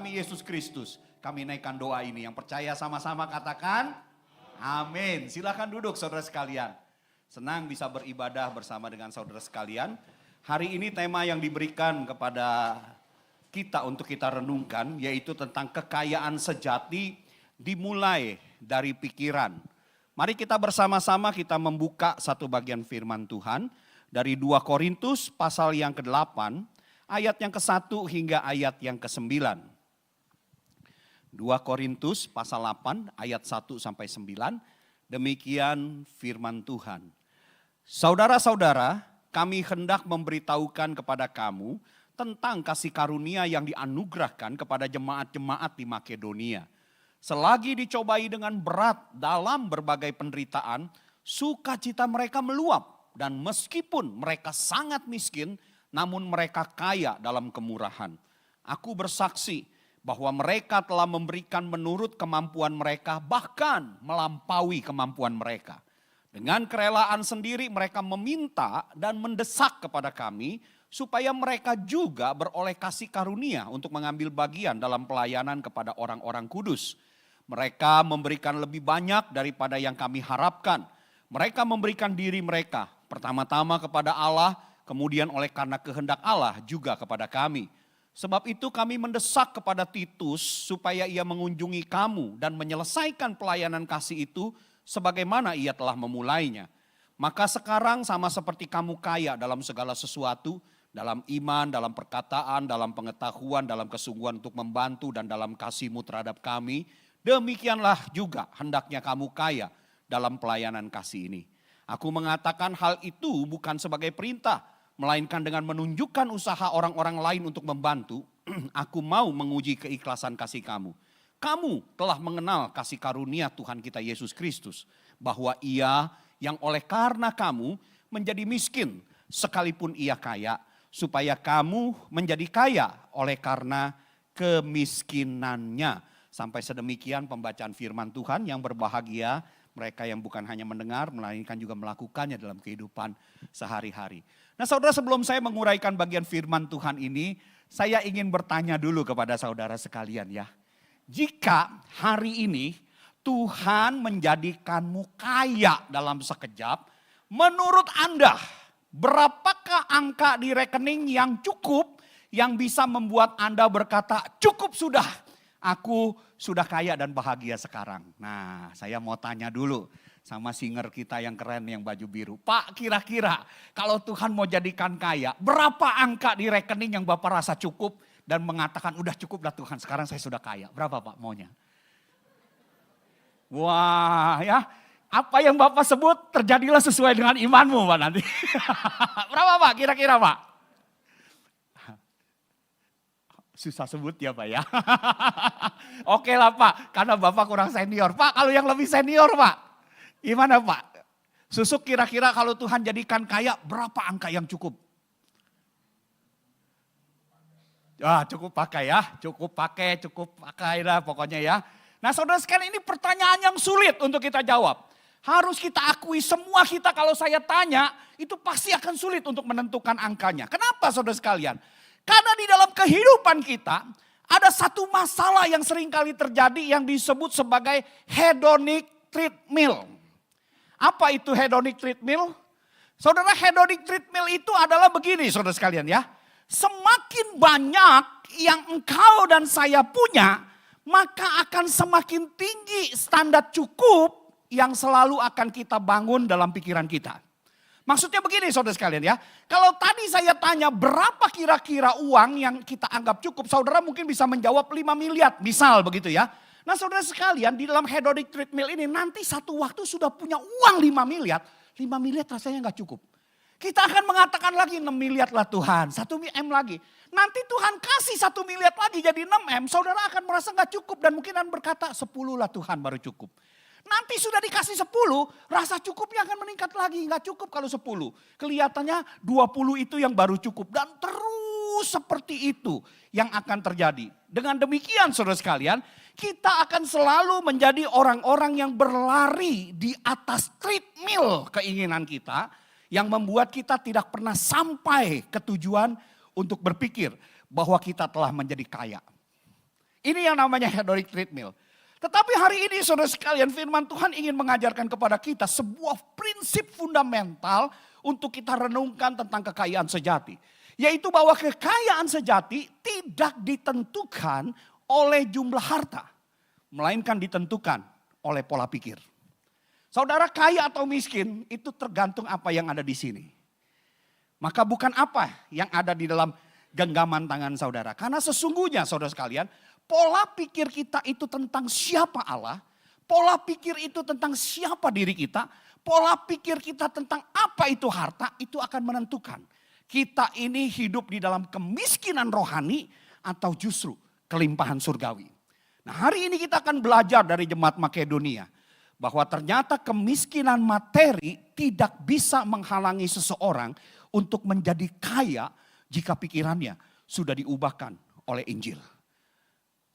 kami Yesus Kristus. Kami naikkan doa ini. Yang percaya sama-sama katakan amin. Silakan duduk saudara sekalian. Senang bisa beribadah bersama dengan saudara sekalian. Hari ini tema yang diberikan kepada kita untuk kita renungkan yaitu tentang kekayaan sejati dimulai dari pikiran. Mari kita bersama-sama kita membuka satu bagian firman Tuhan dari 2 Korintus pasal yang ke-8 ayat yang ke-1 hingga ayat yang ke-9. 2 Korintus pasal 8 ayat 1 sampai 9. Demikian firman Tuhan. Saudara-saudara, kami hendak memberitahukan kepada kamu tentang kasih karunia yang dianugerahkan kepada jemaat-jemaat di Makedonia. Selagi dicobai dengan berat dalam berbagai penderitaan, sukacita mereka meluap. Dan meskipun mereka sangat miskin, namun mereka kaya dalam kemurahan. Aku bersaksi bahwa mereka telah memberikan menurut kemampuan mereka, bahkan melampaui kemampuan mereka. Dengan kerelaan sendiri mereka meminta dan mendesak kepada kami, supaya mereka juga beroleh kasih karunia untuk mengambil bagian dalam pelayanan kepada orang-orang kudus. Mereka memberikan lebih banyak daripada yang kami harapkan. Mereka memberikan diri mereka, pertama-tama kepada Allah, kemudian oleh karena kehendak Allah juga kepada kami. Sebab itu kami mendesak kepada Titus supaya ia mengunjungi kamu dan menyelesaikan pelayanan kasih itu sebagaimana ia telah memulainya. Maka sekarang sama seperti kamu kaya dalam segala sesuatu, dalam iman, dalam perkataan, dalam pengetahuan, dalam kesungguhan untuk membantu dan dalam kasihmu terhadap kami, demikianlah juga hendaknya kamu kaya dalam pelayanan kasih ini. Aku mengatakan hal itu bukan sebagai perintah, melainkan dengan menunjukkan usaha orang-orang lain untuk membantu, aku mau menguji keikhlasan kasih kamu. Kamu telah mengenal kasih karunia Tuhan kita Yesus Kristus, bahwa ia yang oleh karena kamu menjadi miskin, sekalipun ia kaya, supaya kamu menjadi kaya oleh karena kemiskinannya. Sampai sedemikian pembacaan firman Tuhan. Yang berbahagia mereka yang bukan hanya mendengar, melainkan juga melakukannya dalam kehidupan sehari-hari. Nah saudara, sebelum saya menguraikan bagian firman Tuhan ini, saya ingin bertanya dulu kepada saudara sekalian ya. Jika hari ini Tuhan menjadikanmu kaya dalam sekejap, menurut Anda berapakah angka di rekening yang cukup yang bisa membuat Anda berkata cukup sudah, aku sudah kaya dan bahagia sekarang. Nah saya mau tanya dulu sama singer kita yang keren yang baju biru. Pak, kira-kira kalau Tuhan mau jadikan kaya, berapa angka di rekening yang Bapak rasa cukup dan mengatakan udah cukup dah Tuhan, sekarang saya sudah kaya. Berapa Pak maunya? Wah ya, apa yang Bapak sebut terjadilah sesuai dengan imanmu Pak nanti. Berapa Pak kira-kira Pak? Susah sebut ya Pak ya. Oke lah Pak, karena Bapak kurang senior. Pak kalau yang lebih senior Pak, gimana Pak? Susuk kira-kira kalau Tuhan jadikan kaya berapa angka yang cukup? Cukup pakai ya, cukup pakai dah pokoknya ya. Nah saudara sekalian, ini pertanyaan yang sulit untuk kita jawab. Harus kita akui semua kita kalau saya tanya itu pasti akan sulit untuk menentukan angkanya. Kenapa saudara sekalian? Karena di dalam kehidupan kita ada satu masalah yang sering kali terjadi yang disebut sebagai hedonic treadmill. Apa itu hedonic treadmill? Saudara, hedonic treadmill itu adalah begini saudara sekalian ya. Semakin banyak yang engkau dan saya punya, maka akan semakin tinggi standar cukup yang selalu akan kita bangun dalam pikiran kita. Maksudnya begini saudara sekalian ya. Kalau tadi saya tanya berapa kira-kira uang yang kita anggap cukup, saudara mungkin bisa menjawab 5 miliar misal begitu ya. Nah saudara sekalian, di dalam hedonic treadmill ini nanti satu waktu sudah punya uang 5 miliar. 5 miliar rasanya gak cukup. Kita akan mengatakan lagi 6 miliar lah Tuhan, 1 M lagi. Nanti Tuhan kasih 1 miliar lagi jadi 6 M, saudara akan merasa gak cukup dan mungkin akan berkata 10 lah Tuhan baru cukup. Nanti sudah dikasih 10, rasa cukupnya akan meningkat lagi, gak cukup kalau 10. Kelihatannya 20 itu yang baru cukup dan terus seperti itu yang akan terjadi. Dengan demikian saudara sekalian, kita akan selalu menjadi orang-orang yang berlari di atas treadmill keinginan kita, yang membuat kita tidak pernah sampai ke tujuan untuk berpikir bahwa kita telah menjadi kaya. Ini yang namanya hedonic treadmill. Tetapi hari ini saudara sekalian, firman Tuhan ingin mengajarkan kepada kita sebuah prinsip fundamental untuk kita renungkan tentang kekayaan sejati. Yaitu bahwa kekayaan sejati tidak ditentukan oleh jumlah harta, melainkan ditentukan oleh pola pikir. Saudara kaya atau miskin itu tergantung apa yang ada di sini. Maka bukan apa yang ada di dalam genggaman tangan saudara. Karena sesungguhnya saudara sekalian, pola pikir kita itu tentang siapa Allah, pola pikir itu tentang siapa diri kita, pola pikir kita tentang apa itu harta, itu akan menentukan kita ini hidup di dalam kemiskinan rohani atau justru kelimpahan surgawi. Nah, hari ini kita akan belajar dari jemaat Makedonia bahwa ternyata kemiskinan materi tidak bisa menghalangi seseorang untuk menjadi kaya jika pikirannya sudah diubahkan oleh Injil.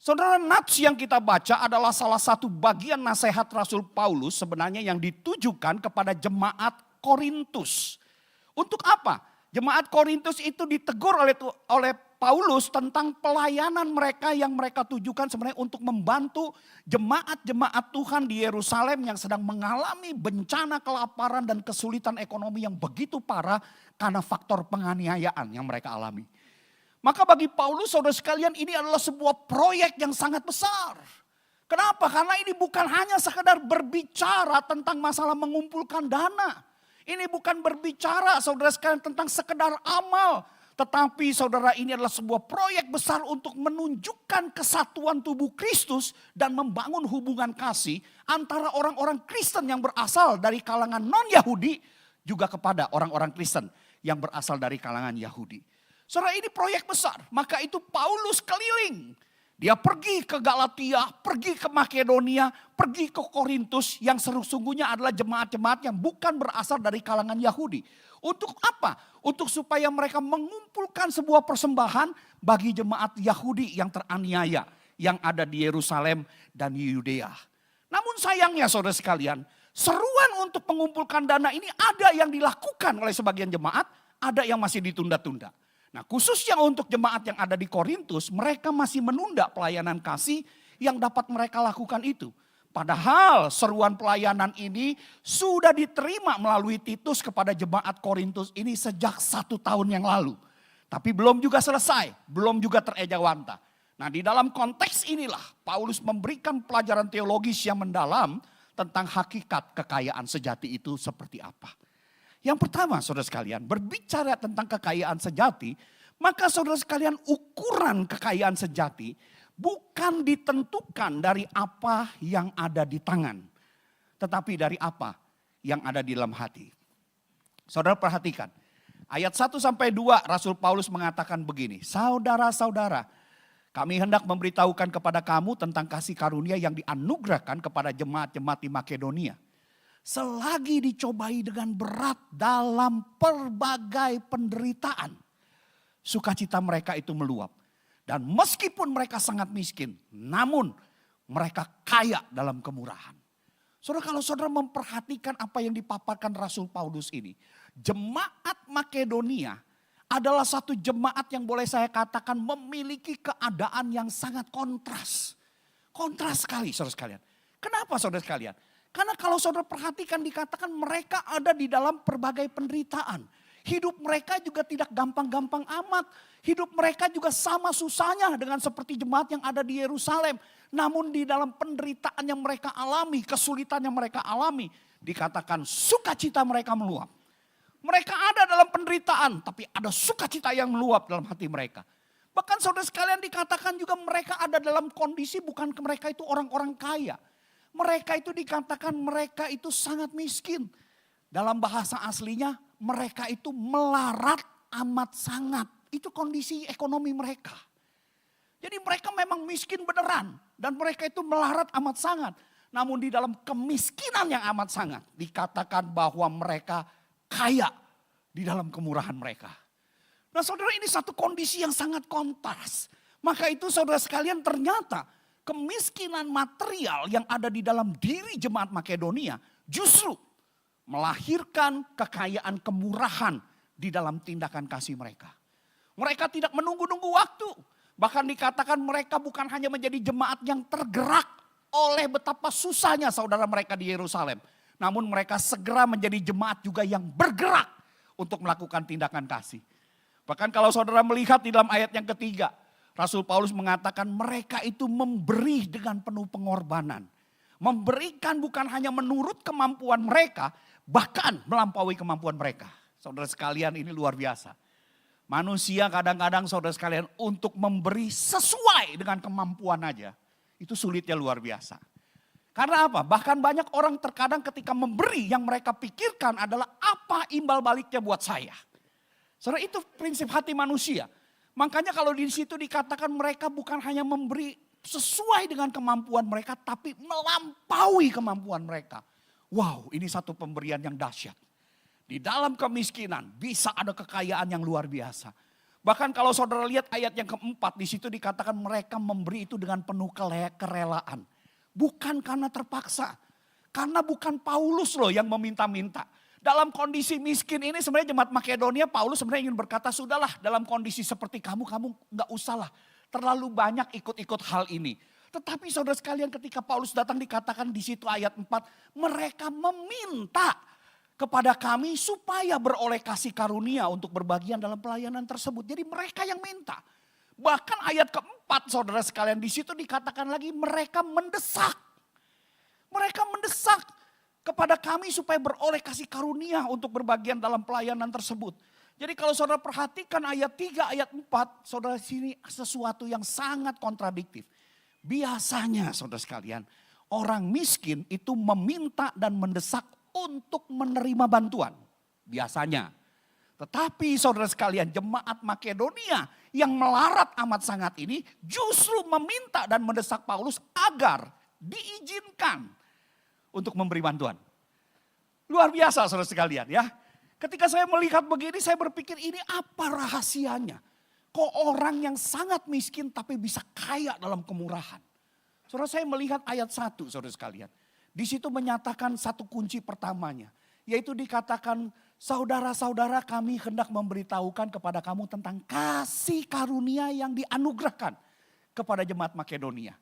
Saudara, nats yang kita baca adalah salah satu bagian nasihat Rasul Paulus sebenarnya yang ditujukan kepada jemaat Korintus. Untuk apa? Jemaat Korintus itu ditegur oleh Paulus tentang pelayanan mereka yang mereka tujukan sebenarnya untuk membantu jemaat-jemaat Tuhan di Yerusalem yang sedang mengalami bencana kelaparan dan kesulitan ekonomi yang begitu parah karena faktor penganiayaan yang mereka alami. Maka bagi Paulus, saudara sekalian, ini adalah sebuah proyek yang sangat besar. Kenapa? Karena ini bukan hanya sekedar berbicara tentang masalah mengumpulkan dana. Ini bukan berbicara saudara sekalian tentang sekedar amal. Tetapi saudara, ini adalah sebuah proyek besar untuk menunjukkan kesatuan tubuh Kristus dan membangun hubungan kasih antara orang-orang Kristen yang berasal dari kalangan non-Yahudi juga kepada orang-orang Kristen yang berasal dari kalangan Yahudi. Saudara, ini proyek besar. Maka itu Paulus keliling. Dia pergi ke Galatia, pergi ke Makedonia, pergi ke Korintus yang sesungguhnya adalah jemaat-jemaat yang bukan berasal dari kalangan Yahudi. Untuk apa? Untuk supaya mereka mengumpulkan sebuah persembahan bagi jemaat Yahudi yang teraniaya, yang ada di Yerusalem dan di Yudea. Namun sayangnya saudara sekalian, seruan untuk mengumpulkan dana ini ada yang dilakukan oleh sebagian jemaat, ada yang masih ditunda-tunda. Nah, khususnya untuk jemaat yang ada di Korintus, mereka masih menunda pelayanan kasih yang dapat mereka lakukan itu. Padahal seruan pelayanan ini sudah diterima melalui Titus kepada jemaat Korintus ini sejak 1 tahun yang lalu. Tapi belum juga selesai, belum juga terejawanta. Nah, di dalam konteks inilah Paulus memberikan pelajaran teologis yang mendalam tentang hakikat kekayaan sejati itu seperti apa. Yang pertama saudara sekalian, berbicara tentang kekayaan sejati, maka saudara sekalian ukuran kekayaan sejati bukan ditentukan dari apa yang ada di tangan. Tetapi dari apa yang ada di dalam hati. Saudara perhatikan, ayat 1-2 Rasul Paulus mengatakan begini, saudara-saudara, kami hendak memberitahukan kepada kamu tentang kasih karunia yang dianugerahkan kepada jemaat-jemaat di Makedonia. Selagi dicobai dengan berat dalam berbagai penderitaan, sukacita mereka itu meluap. Dan meskipun mereka sangat miskin, namun mereka kaya dalam kemurahan. Saudara, kalau saudara memperhatikan apa yang dipaparkan Rasul Paulus ini, jemaat Makedonia adalah satu jemaat yang boleh saya katakan memiliki keadaan yang sangat kontras. Kontras sekali saudara sekalian. Kenapa saudara sekalian? Karena kalau saudara perhatikan dikatakan mereka ada di dalam berbagai penderitaan. Hidup mereka juga tidak gampang-gampang amat. Hidup mereka juga sama susahnya dengan seperti jemaat yang ada di Yerusalem. Namun di dalam penderitaan yang mereka alami, kesulitan yang mereka alami, dikatakan sukacita mereka meluap. Mereka ada dalam penderitaan, tapi ada sukacita yang meluap dalam hati mereka. Bahkan saudara sekalian dikatakan juga mereka ada dalam kondisi bukan mereka itu orang-orang kaya. Mereka itu dikatakan mereka itu sangat miskin. Dalam bahasa aslinya mereka itu melarat amat sangat. Itu kondisi ekonomi mereka. Jadi mereka memang miskin beneran. Dan mereka itu melarat amat sangat. Namun di dalam kemiskinan yang amat sangat dikatakan bahwa mereka kaya di dalam kemurahan mereka. Nah saudara, ini satu kondisi yang sangat kontras. Maka itu saudara sekalian ternyata kemiskinan material yang ada di dalam diri jemaat Makedonia justru melahirkan kekayaan kemurahan di dalam tindakan kasih mereka. Mereka tidak menunggu-nunggu waktu. Bahkan dikatakan mereka bukan hanya menjadi jemaat yang tergerak oleh betapa susahnya saudara mereka di Yerusalem. Namun mereka segera menjadi jemaat juga yang bergerak untuk melakukan tindakan kasih. Bahkan kalau saudara melihat di dalam ayat yang ketiga, Rasul Paulus mengatakan mereka itu memberi dengan penuh pengorbanan. Memberikan bukan hanya menurut kemampuan mereka, bahkan melampaui kemampuan mereka. Saudara sekalian, ini luar biasa. Manusia kadang-kadang saudara sekalian untuk memberi sesuai dengan kemampuan aja, itu sulitnya luar biasa. Karena apa? Bahkan banyak orang terkadang ketika memberi yang mereka pikirkan adalah apa imbal baliknya buat saya. Saudara, itu prinsip hati manusia. Makanya kalau di situ dikatakan mereka bukan hanya memberi sesuai dengan kemampuan mereka, tapi melampaui kemampuan mereka. Wow, ini satu pemberian yang dahsyat. Di dalam kemiskinan bisa ada kekayaan yang luar biasa. Bahkan kalau saudara lihat ayat yang keempat, di situ dikatakan mereka memberi itu dengan penuh kerelaan. Bukan karena terpaksa. Karena bukan Paulus loh yang meminta-minta. Dalam kondisi miskin ini sebenarnya jemaat Makedonia, Paulus sebenarnya ingin berkata, sudahlah dalam kondisi seperti kamu gak usahlah terlalu banyak ikut-ikut hal ini. Tetapi saudara sekalian ketika Paulus datang dikatakan di situ ayat 4, mereka meminta kepada kami supaya beroleh kasih karunia untuk berbagian dalam pelayanan tersebut. Jadi mereka yang minta. Bahkan ayat keempat saudara sekalian di situ dikatakan lagi mereka mendesak. Mereka mendesak kepada kami supaya beroleh kasih karunia untuk berbagian dalam pelayanan tersebut. Jadi kalau saudara perhatikan ayat 3, ayat 4, saudara sini sesuatu yang sangat kontradiktif. Biasanya saudara sekalian, orang miskin itu meminta dan mendesak untuk menerima bantuan. Biasanya. Tetapi saudara sekalian, jemaat Makedonia yang melarat amat sangat ini justru meminta dan mendesak Paulus agar diizinkan untuk memberi bantuan. Luar biasa saudara sekalian ya. Ketika saya melihat begini saya berpikir ini apa rahasianya. Kok orang yang sangat miskin tapi bisa kaya dalam kemurahan. Saudara saya melihat ayat 1 saudara sekalian. Di situ menyatakan satu kunci pertamanya. Yaitu dikatakan saudara-saudara kami hendak memberitahukan kepada kamu tentang kasih karunia yang dianugerahkan kepada jemaat Makedonia.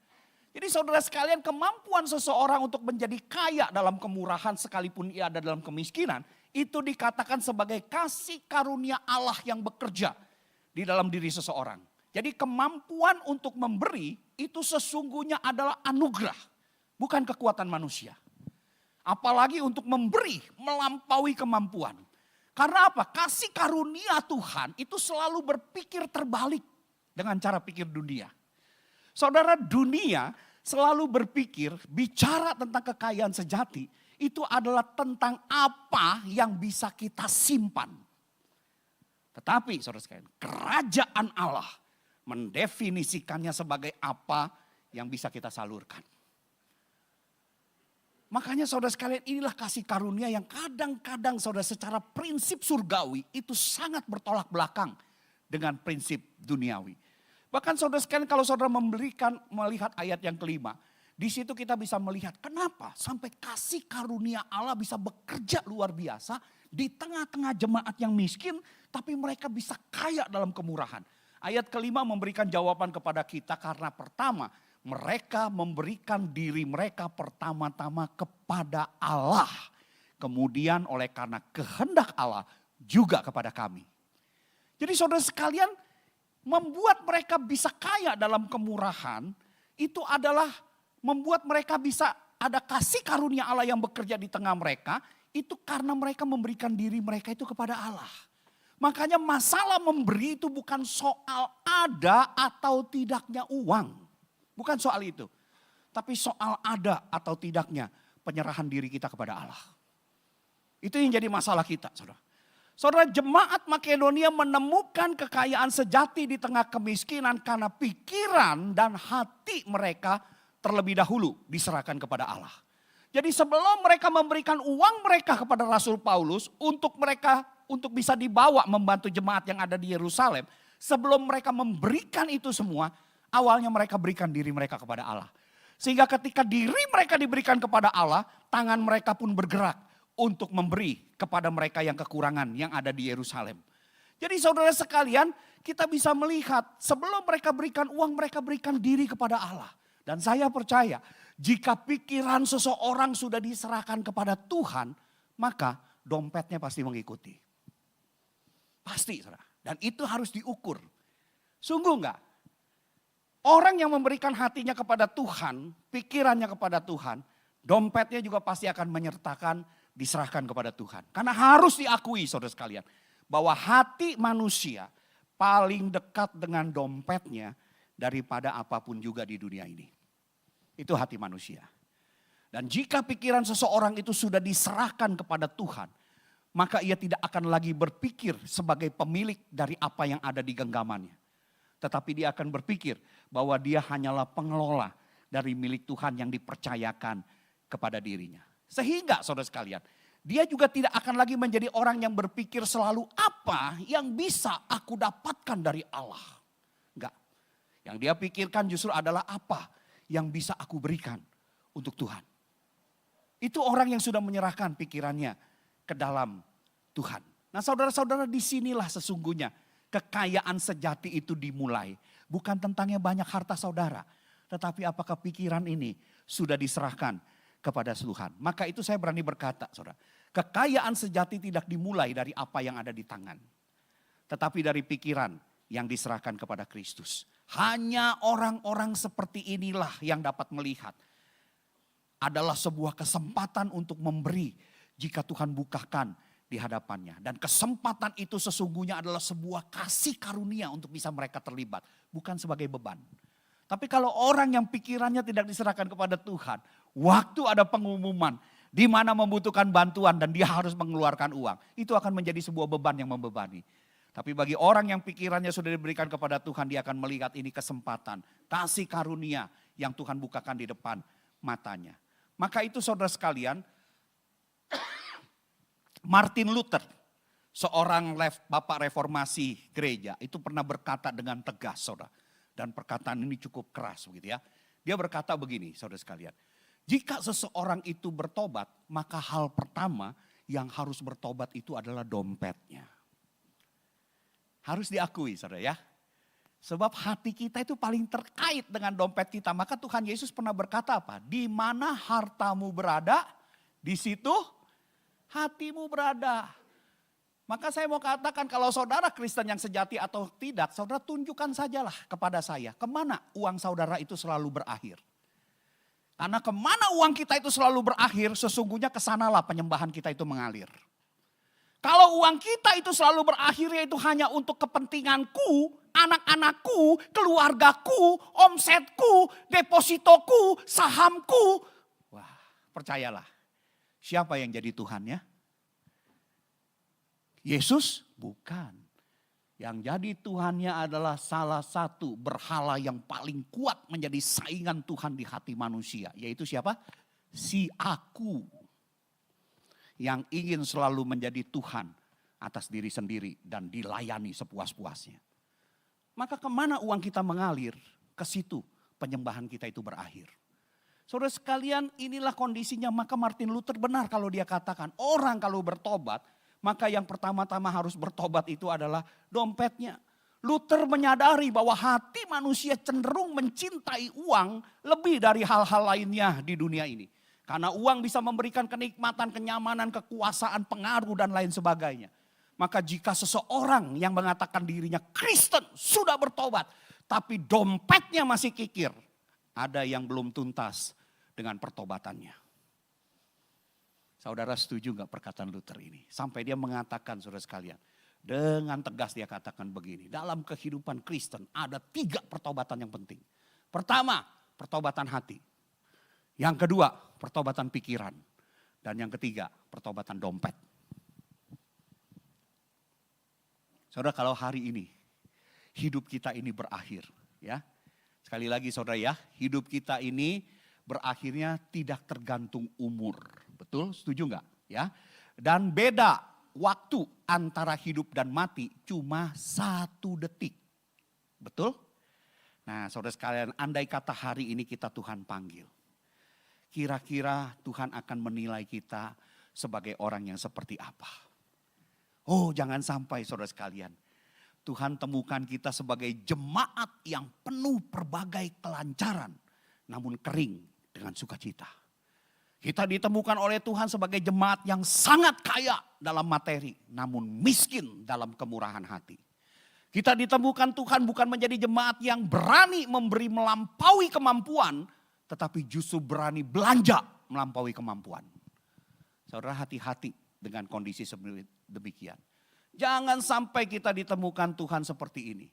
Jadi saudara sekalian kemampuan seseorang untuk menjadi kaya dalam kemurahan sekalipun ia ada dalam kemiskinan. Itu dikatakan sebagai kasih karunia Allah yang bekerja di dalam diri seseorang. Jadi kemampuan untuk memberi itu sesungguhnya adalah anugerah. Bukan kekuatan manusia. Apalagi untuk memberi melampaui kemampuan. Karena apa? Kasih karunia Tuhan itu selalu berpikir terbalik dengan cara pikir dunia. Saudara, dunia selalu berpikir bicara tentang kekayaan sejati itu adalah tentang apa yang bisa kita simpan. Tetapi saudara sekalian, kerajaan Allah mendefinisikannya sebagai apa yang bisa kita salurkan. Makanya saudara sekalian inilah kasih karunia yang kadang-kadang saudara secara prinsip surgawi itu sangat bertolak belakang dengan prinsip duniawi. Bahkan saudara sekalian kalau saudara melihat ayat yang kelima. Di situ kita bisa melihat kenapa sampai kasih karunia Allah bisa bekerja luar biasa. Di tengah-tengah jemaat yang miskin tapi mereka bisa kaya dalam kemurahan. Ayat kelima memberikan jawaban kepada kita karena pertama mereka memberikan diri mereka pertama-tama kepada Allah. Kemudian oleh karena kehendak Allah juga kepada kami. Jadi saudara sekalian membuat mereka bisa kaya dalam kemurahan itu adalah membuat mereka bisa ada kasih karunia Allah yang bekerja di tengah mereka. Itu karena mereka memberikan diri mereka itu kepada Allah. Makanya masalah memberi itu bukan soal ada atau tidaknya uang. Bukan soal itu. Tapi soal ada atau tidaknya penyerahan diri kita kepada Allah. Itu yang jadi masalah kita saudara. Saudara, jemaat Makedonia menemukan kekayaan sejati di tengah kemiskinan karena pikiran dan hati mereka terlebih dahulu diserahkan kepada Allah. Jadi sebelum mereka memberikan uang mereka kepada Rasul Paulus untuk bisa dibawa membantu jemaat yang ada di Yerusalem. Sebelum mereka memberikan itu semua, awalnya mereka berikan diri mereka kepada Allah. Sehingga ketika diri mereka diberikan kepada Allah, tangan mereka pun bergerak untuk memberi kepada mereka yang kekurangan yang ada di Yerusalem. Jadi saudara sekalian, kita bisa melihat sebelum mereka berikan uang, mereka berikan diri kepada Allah. Dan saya percaya jika pikiran seseorang sudah diserahkan kepada Tuhan, maka dompetnya pasti mengikuti. Pasti saudara. Dan itu harus diukur. Sungguh enggak? Orang yang memberikan hatinya kepada Tuhan, pikirannya kepada Tuhan, dompetnya juga pasti akan menyertakan, diserahkan kepada Tuhan. Karena harus diakui saudara sekalian, bahwa hati manusia paling dekat dengan dompetnya daripada apapun juga di dunia ini. Itu hati manusia. Dan jika pikiran seseorang itu sudah diserahkan kepada Tuhan, maka ia tidak akan lagi berpikir sebagai pemilik dari apa yang ada di genggamannya. Tetapi dia akan berpikir bahwa dia hanyalah pengelola dari milik Tuhan yang dipercayakan kepada dirinya. Sehingga saudara sekalian, dia juga tidak akan lagi menjadi orang yang berpikir selalu apa yang bisa aku dapatkan dari Allah. Enggak. Yang dia pikirkan justru adalah apa yang bisa aku berikan untuk Tuhan. Itu orang yang sudah menyerahkan pikirannya ke dalam Tuhan. Nah saudara-saudara, disinilah sesungguhnya kekayaan sejati itu dimulai. Bukan tentangnya banyak harta saudara, tetapi apakah pikiran ini sudah diserahkan kepada Tuhan. Maka itu saya berani berkata saudara, kekayaan sejati tidak dimulai dari apa yang ada di tangan, tetapi dari pikiran yang diserahkan kepada Kristus. Hanya orang-orang seperti inilah yang dapat melihat adalah sebuah kesempatan untuk memberi jika Tuhan bukakan di hadapannya. Dan kesempatan itu sesungguhnya adalah sebuah kasih karunia untuk bisa mereka terlibat. Bukan sebagai beban. Tapi kalau orang yang pikirannya tidak diserahkan kepada Tuhan, waktu ada pengumuman di mana membutuhkan bantuan dan dia harus mengeluarkan uang, itu akan menjadi sebuah beban yang membebani. Tapi bagi orang yang pikirannya sudah diberikan kepada Tuhan, dia akan melihat ini kesempatan, kasih karunia yang Tuhan bukakan di depan matanya. Maka itu saudara sekalian, Martin Luther, seorang bapak reformasi gereja, itu pernah berkata dengan tegas saudara. Dan perkataan ini cukup keras begitu ya. Dia berkata begini saudara sekalian. Jika seseorang itu bertobat, maka hal pertama yang harus bertobat itu adalah dompetnya. Harus diakui saudara ya. Sebab hati kita itu paling terkait dengan dompet kita. Maka Tuhan Yesus pernah berkata apa? Di mana hartamu berada, di situ hatimu berada. Maka saya mau katakan kalau saudara Kristen yang sejati atau tidak, saudara tunjukkan sajalah kepada saya. Kemana uang saudara itu selalu berakhir. Karena kemana uang kita itu selalu berakhir, sesungguhnya kesanalah penyembahan kita itu mengalir. Kalau uang kita itu selalu berakhir yaitu hanya untuk kepentinganku, anak-anakku, keluargaku, omsetku, depositoku, sahamku. Wah, percayalah. Siapa yang jadi Tuhannya? Yesus? Bukan. Yang jadi Tuhannya adalah salah satu berhala yang paling kuat menjadi saingan Tuhan di hati manusia. Yaitu siapa? Si aku. Yang ingin selalu menjadi Tuhan atas diri sendiri dan dilayani sepuas-puasnya. Maka kemana uang kita mengalir? Ke situ penyembahan kita itu berakhir. Saudara sekalian, inilah kondisinya. Maka Martin Luther benar kalau dia katakan orang kalau bertobat, maka yang pertama-tama harus bertobat itu adalah dompetnya. Luther menyadari bahwa hati manusia cenderung mencintai uang lebih dari hal-hal lainnya di dunia ini. Karena uang bisa memberikan kenikmatan, kenyamanan, kekuasaan, pengaruh dan lain sebagainya. Maka jika seseorang yang mengatakan dirinya Kristen sudah bertobat, tapi dompetnya masih kikir, ada yang belum tuntas dengan pertobatannya. Saudara setuju gak perkataan Luther ini? Sampai dia mengatakan saudara sekalian, dengan tegas dia katakan begini, dalam kehidupan Kristen ada 3 pertobatan yang penting. Pertama, pertobatan hati. Yang kedua, pertobatan pikiran. Dan yang ketiga, pertobatan dompet. Saudara, kalau hari ini hidup kita ini berakhir, ya. Sekali lagi saudara ya, hidup kita ini berakhirnya tidak tergantung umur. Betul? Setuju enggak? Ya. Dan beda waktu antara hidup dan mati cuma 1 detik. Betul? Nah, saudara sekalian, andai kata hari ini kita Tuhan panggil. Kira-kira Tuhan akan menilai kita sebagai orang yang seperti apa? Oh, jangan sampai saudara sekalian, Tuhan temukan kita sebagai jemaat yang penuh berbagai kelancaran, namun kering dengan sukacita. Kita ditemukan oleh Tuhan sebagai jemaat yang sangat kaya dalam materi, namun miskin dalam kemurahan hati. Kita ditemukan Tuhan bukan menjadi jemaat yang berani memberi melampaui kemampuan, tetapi justru berani belanja melampaui kemampuan. Saudara, hati-hati dengan kondisi demikian. Jangan sampai kita ditemukan Tuhan seperti ini.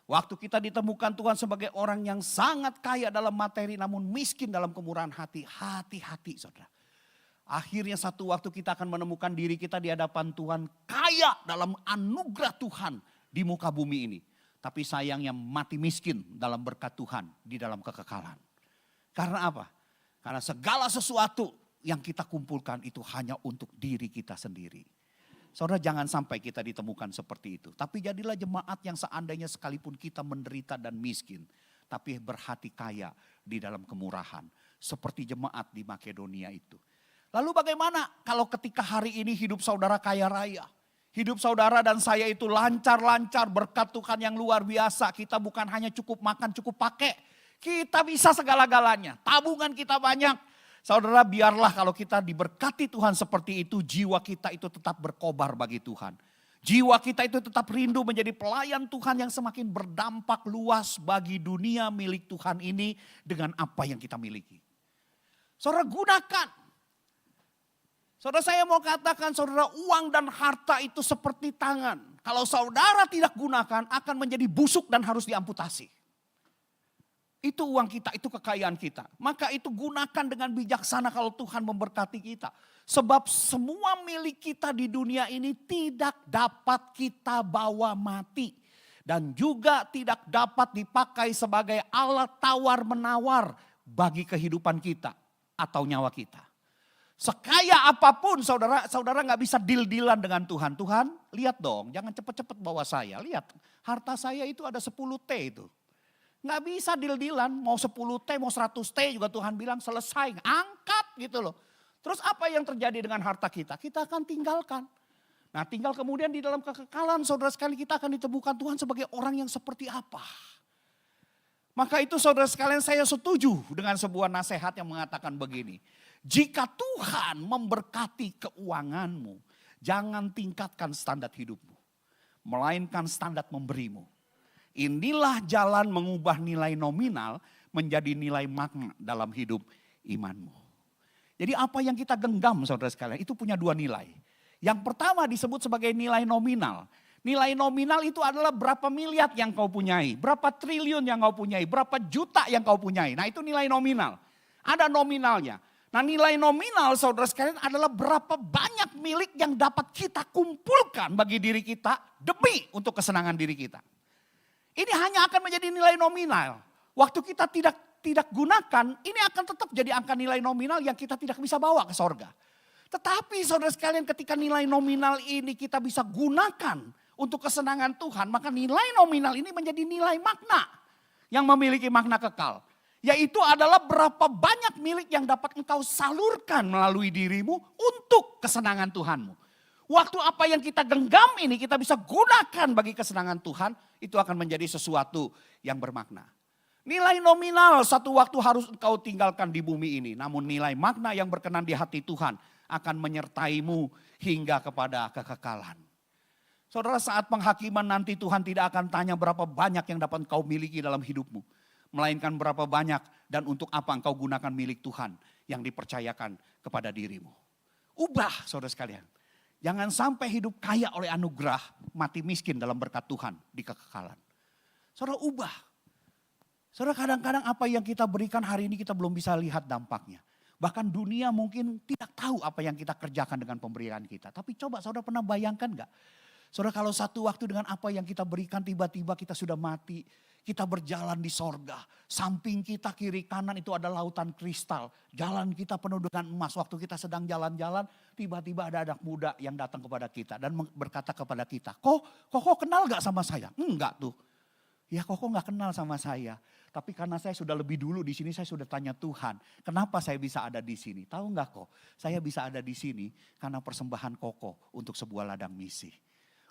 Waktu kita ditemukan Tuhan sebagai orang yang sangat kaya dalam materi namun miskin dalam kemurahan hati. Hati-hati saudara. Akhirnya satu waktu kita akan menemukan diri kita di hadapan Tuhan kaya dalam anugerah Tuhan di muka bumi ini. Tapi sayangnya mati miskin dalam berkat Tuhan di dalam kekekalan. Karena apa? Karena segala sesuatu yang kita kumpulkan itu hanya untuk diri kita sendiri. Saudara, jangan sampai kita ditemukan seperti itu. Tapi jadilah jemaat yang seandainya sekalipun kita menderita dan miskin, tapi berhati kaya di dalam kemurahan. Seperti jemaat di Makedonia itu. Lalu bagaimana kalau ketika hari ini hidup saudara kaya raya? Hidup saudara dan saya itu lancar-lancar, berkat Tuhan yang luar biasa. Kita bukan hanya cukup makan, cukup pakai. Kita bisa segala-galanya. Tabungan kita banyak. Saudara, biarlah kalau kita diberkati Tuhan seperti itu, jiwa kita itu tetap berkobar bagi Tuhan. Jiwa kita itu tetap rindu menjadi pelayan Tuhan yang semakin berdampak luas bagi dunia milik Tuhan ini dengan apa yang kita miliki. Saudara, gunakan. Saudara, saya mau katakan saudara, uang dan harta itu seperti tangan. Kalau saudara tidak gunakan akan menjadi busuk dan harus diamputasi. Itu uang kita, itu kekayaan kita. Maka itu gunakan dengan bijaksana kalau Tuhan memberkati kita. Sebab semua milik kita di dunia ini tidak dapat kita bawa mati. Dan juga tidak dapat dipakai sebagai alat tawar-menawar bagi kehidupan kita atau nyawa kita. Sekaya apapun saudara gak bisa deal-dealan dengan Tuhan. Tuhan, lihat dong, jangan cepat-cepat bawa saya. Lihat, harta saya itu ada 10 T itu. Nggak bisa deal-dealan, mau 10 T, mau 100 T juga Tuhan bilang selesai, angkat gitu loh. Terus apa yang terjadi dengan harta kita? Kita akan tinggalkan. Nah, tinggal kemudian di dalam kekekalan saudara sekali kita akan ditemukan Tuhan sebagai orang yang seperti apa. Maka itu saudara sekalian saya setuju dengan sebuah nasihat yang mengatakan begini. Jika Tuhan memberkati keuanganmu, jangan tingkatkan standar hidupmu. Melainkan standar memberimu. Inilah jalan mengubah nilai nominal menjadi nilai makna dalam hidup imanmu. Jadi apa yang kita genggam saudara sekalian itu punya dua nilai. Yang pertama disebut sebagai nilai nominal. Nilai nominal itu adalah berapa miliar yang kau punyai, berapa triliun yang kau punyai, berapa juta yang kau punyai. Nah itu nilai nominal. Ada nominalnya. Nah nilai nominal saudara sekalian adalah berapa banyak milik yang dapat kita kumpulkan bagi diri kita demi untuk kesenangan diri kita. Ini hanya akan menjadi nilai nominal. Waktu kita tidak gunakan, ini akan tetap jadi angka nilai nominal yang kita tidak bisa bawa ke sorga. Tetapi saudara sekalian ketika nilai nominal ini kita bisa gunakan untuk kesenangan Tuhan, maka nilai nominal ini menjadi nilai makna yang memiliki makna kekal. Yaitu adalah berapa banyak milik yang dapat engkau salurkan melalui dirimu untuk kesenangan Tuhanmu. Waktu apa yang kita genggam ini kita bisa gunakan bagi kesenangan Tuhan, itu akan menjadi sesuatu yang bermakna. Nilai nominal satu waktu harus engkau tinggalkan di bumi ini. Namun nilai makna yang berkenan di hati Tuhan akan menyertaimu hingga kepada kekekalan. Saudara, saat penghakiman nanti Tuhan tidak akan tanya berapa banyak yang dapat engkau miliki dalam hidupmu. Melainkan berapa banyak dan untuk apa engkau gunakan milik Tuhan yang dipercayakan kepada dirimu. Ubah saudara sekalian. Jangan sampai hidup kaya oleh anugerah, mati miskin dalam berkat Tuhan di kekekalan. Saudara, ubah. Saudara, kadang-kadang apa yang kita berikan hari ini kita belum bisa lihat dampaknya. Bahkan dunia mungkin tidak tahu apa yang kita kerjakan dengan pemberian kita. Tapi coba saudara pernah bayangkan gak? Saudara, kalau satu waktu dengan apa yang kita berikan tiba-tiba kita sudah mati. Kita berjalan di sorga. Samping kita kiri kanan itu ada lautan kristal. Jalan kita penuh dengan emas. Waktu kita sedang jalan-jalan tiba-tiba ada anak muda yang datang kepada kita. Dan berkata kepada kita, Koko kenal gak sama saya? Enggak tuh. Ya Koko gak kenal sama saya. Tapi karena saya sudah lebih dulu di sini saya sudah tanya Tuhan. Kenapa saya bisa ada di sini? Tahu gak kok? Saya bisa ada di sini karena persembahan Koko untuk sebuah ladang misi.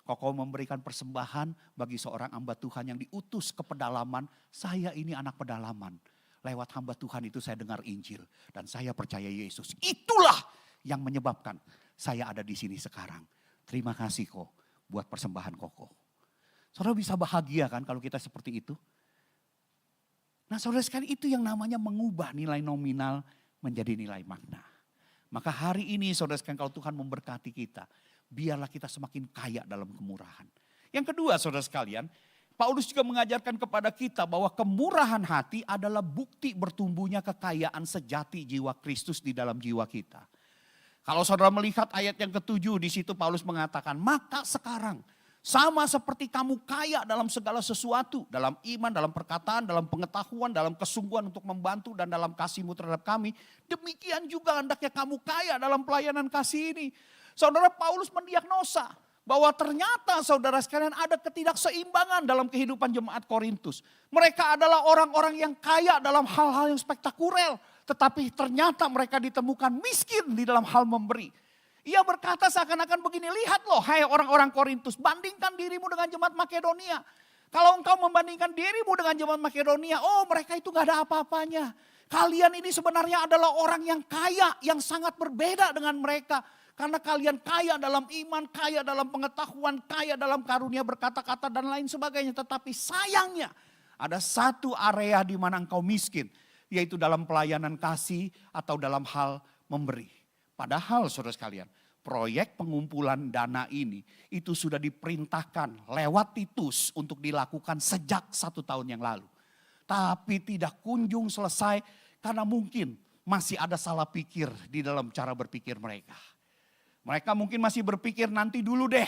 Koko memberikan persembahan bagi seorang hamba Tuhan yang diutus ke pedalaman. Saya ini anak pedalaman. Lewat hamba Tuhan itu saya dengar Injil. Dan saya percaya Yesus. Itulah yang menyebabkan saya ada di sini sekarang. Terima kasih kok buat persembahan Koko. Saudara bisa bahagia kan kalau kita seperti itu? Nah saudara sekali, itu yang namanya mengubah nilai nominal menjadi nilai makna. Maka hari ini saudara sekalian, kalau Tuhan memberkati kita, biarlah kita semakin kaya dalam kemurahan. Yang kedua saudara sekalian, Paulus juga mengajarkan kepada kita bahwa kemurahan hati adalah bukti bertumbuhnya kekayaan sejati jiwa Kristus di dalam jiwa kita. Kalau saudara melihat ayat yang ke-7, di situ Paulus mengatakan, maka sekarang sama seperti kamu kaya dalam segala sesuatu, dalam iman, dalam perkataan, dalam pengetahuan, dalam kesungguhan untuk membantu dan dalam kasihmu terhadap kami, demikian juga hendaknya kamu kaya dalam pelayanan kasih ini. Saudara, Paulus mendiagnosa bahwa ternyata saudara sekalian ada ketidakseimbangan dalam kehidupan jemaat Korintus. Mereka adalah orang-orang yang kaya dalam hal-hal yang spektakuler, tetapi ternyata mereka ditemukan miskin di dalam hal memberi. Ia berkata seakan-akan begini, lihat loh hai orang-orang Korintus, bandingkan dirimu dengan jemaat Makedonia. Kalau engkau membandingkan dirimu dengan jemaat Makedonia, oh mereka itu gak ada apa-apanya. Kalian ini sebenarnya adalah orang yang kaya, yang sangat berbeda dengan mereka. Karena kalian kaya dalam iman, kaya dalam pengetahuan, kaya dalam karunia berkata-kata dan lain sebagainya. Tetapi sayangnya ada satu area di mana engkau miskin, yaitu dalam pelayanan kasih atau dalam hal memberi. Padahal saudara sekalian, proyek pengumpulan dana ini itu sudah diperintahkan lewat Titus untuk dilakukan sejak 1 tahun yang lalu. Tapi tidak kunjung selesai karena mungkin masih ada salah pikir di dalam cara berpikir mereka. Mereka mungkin masih berpikir nanti dulu deh,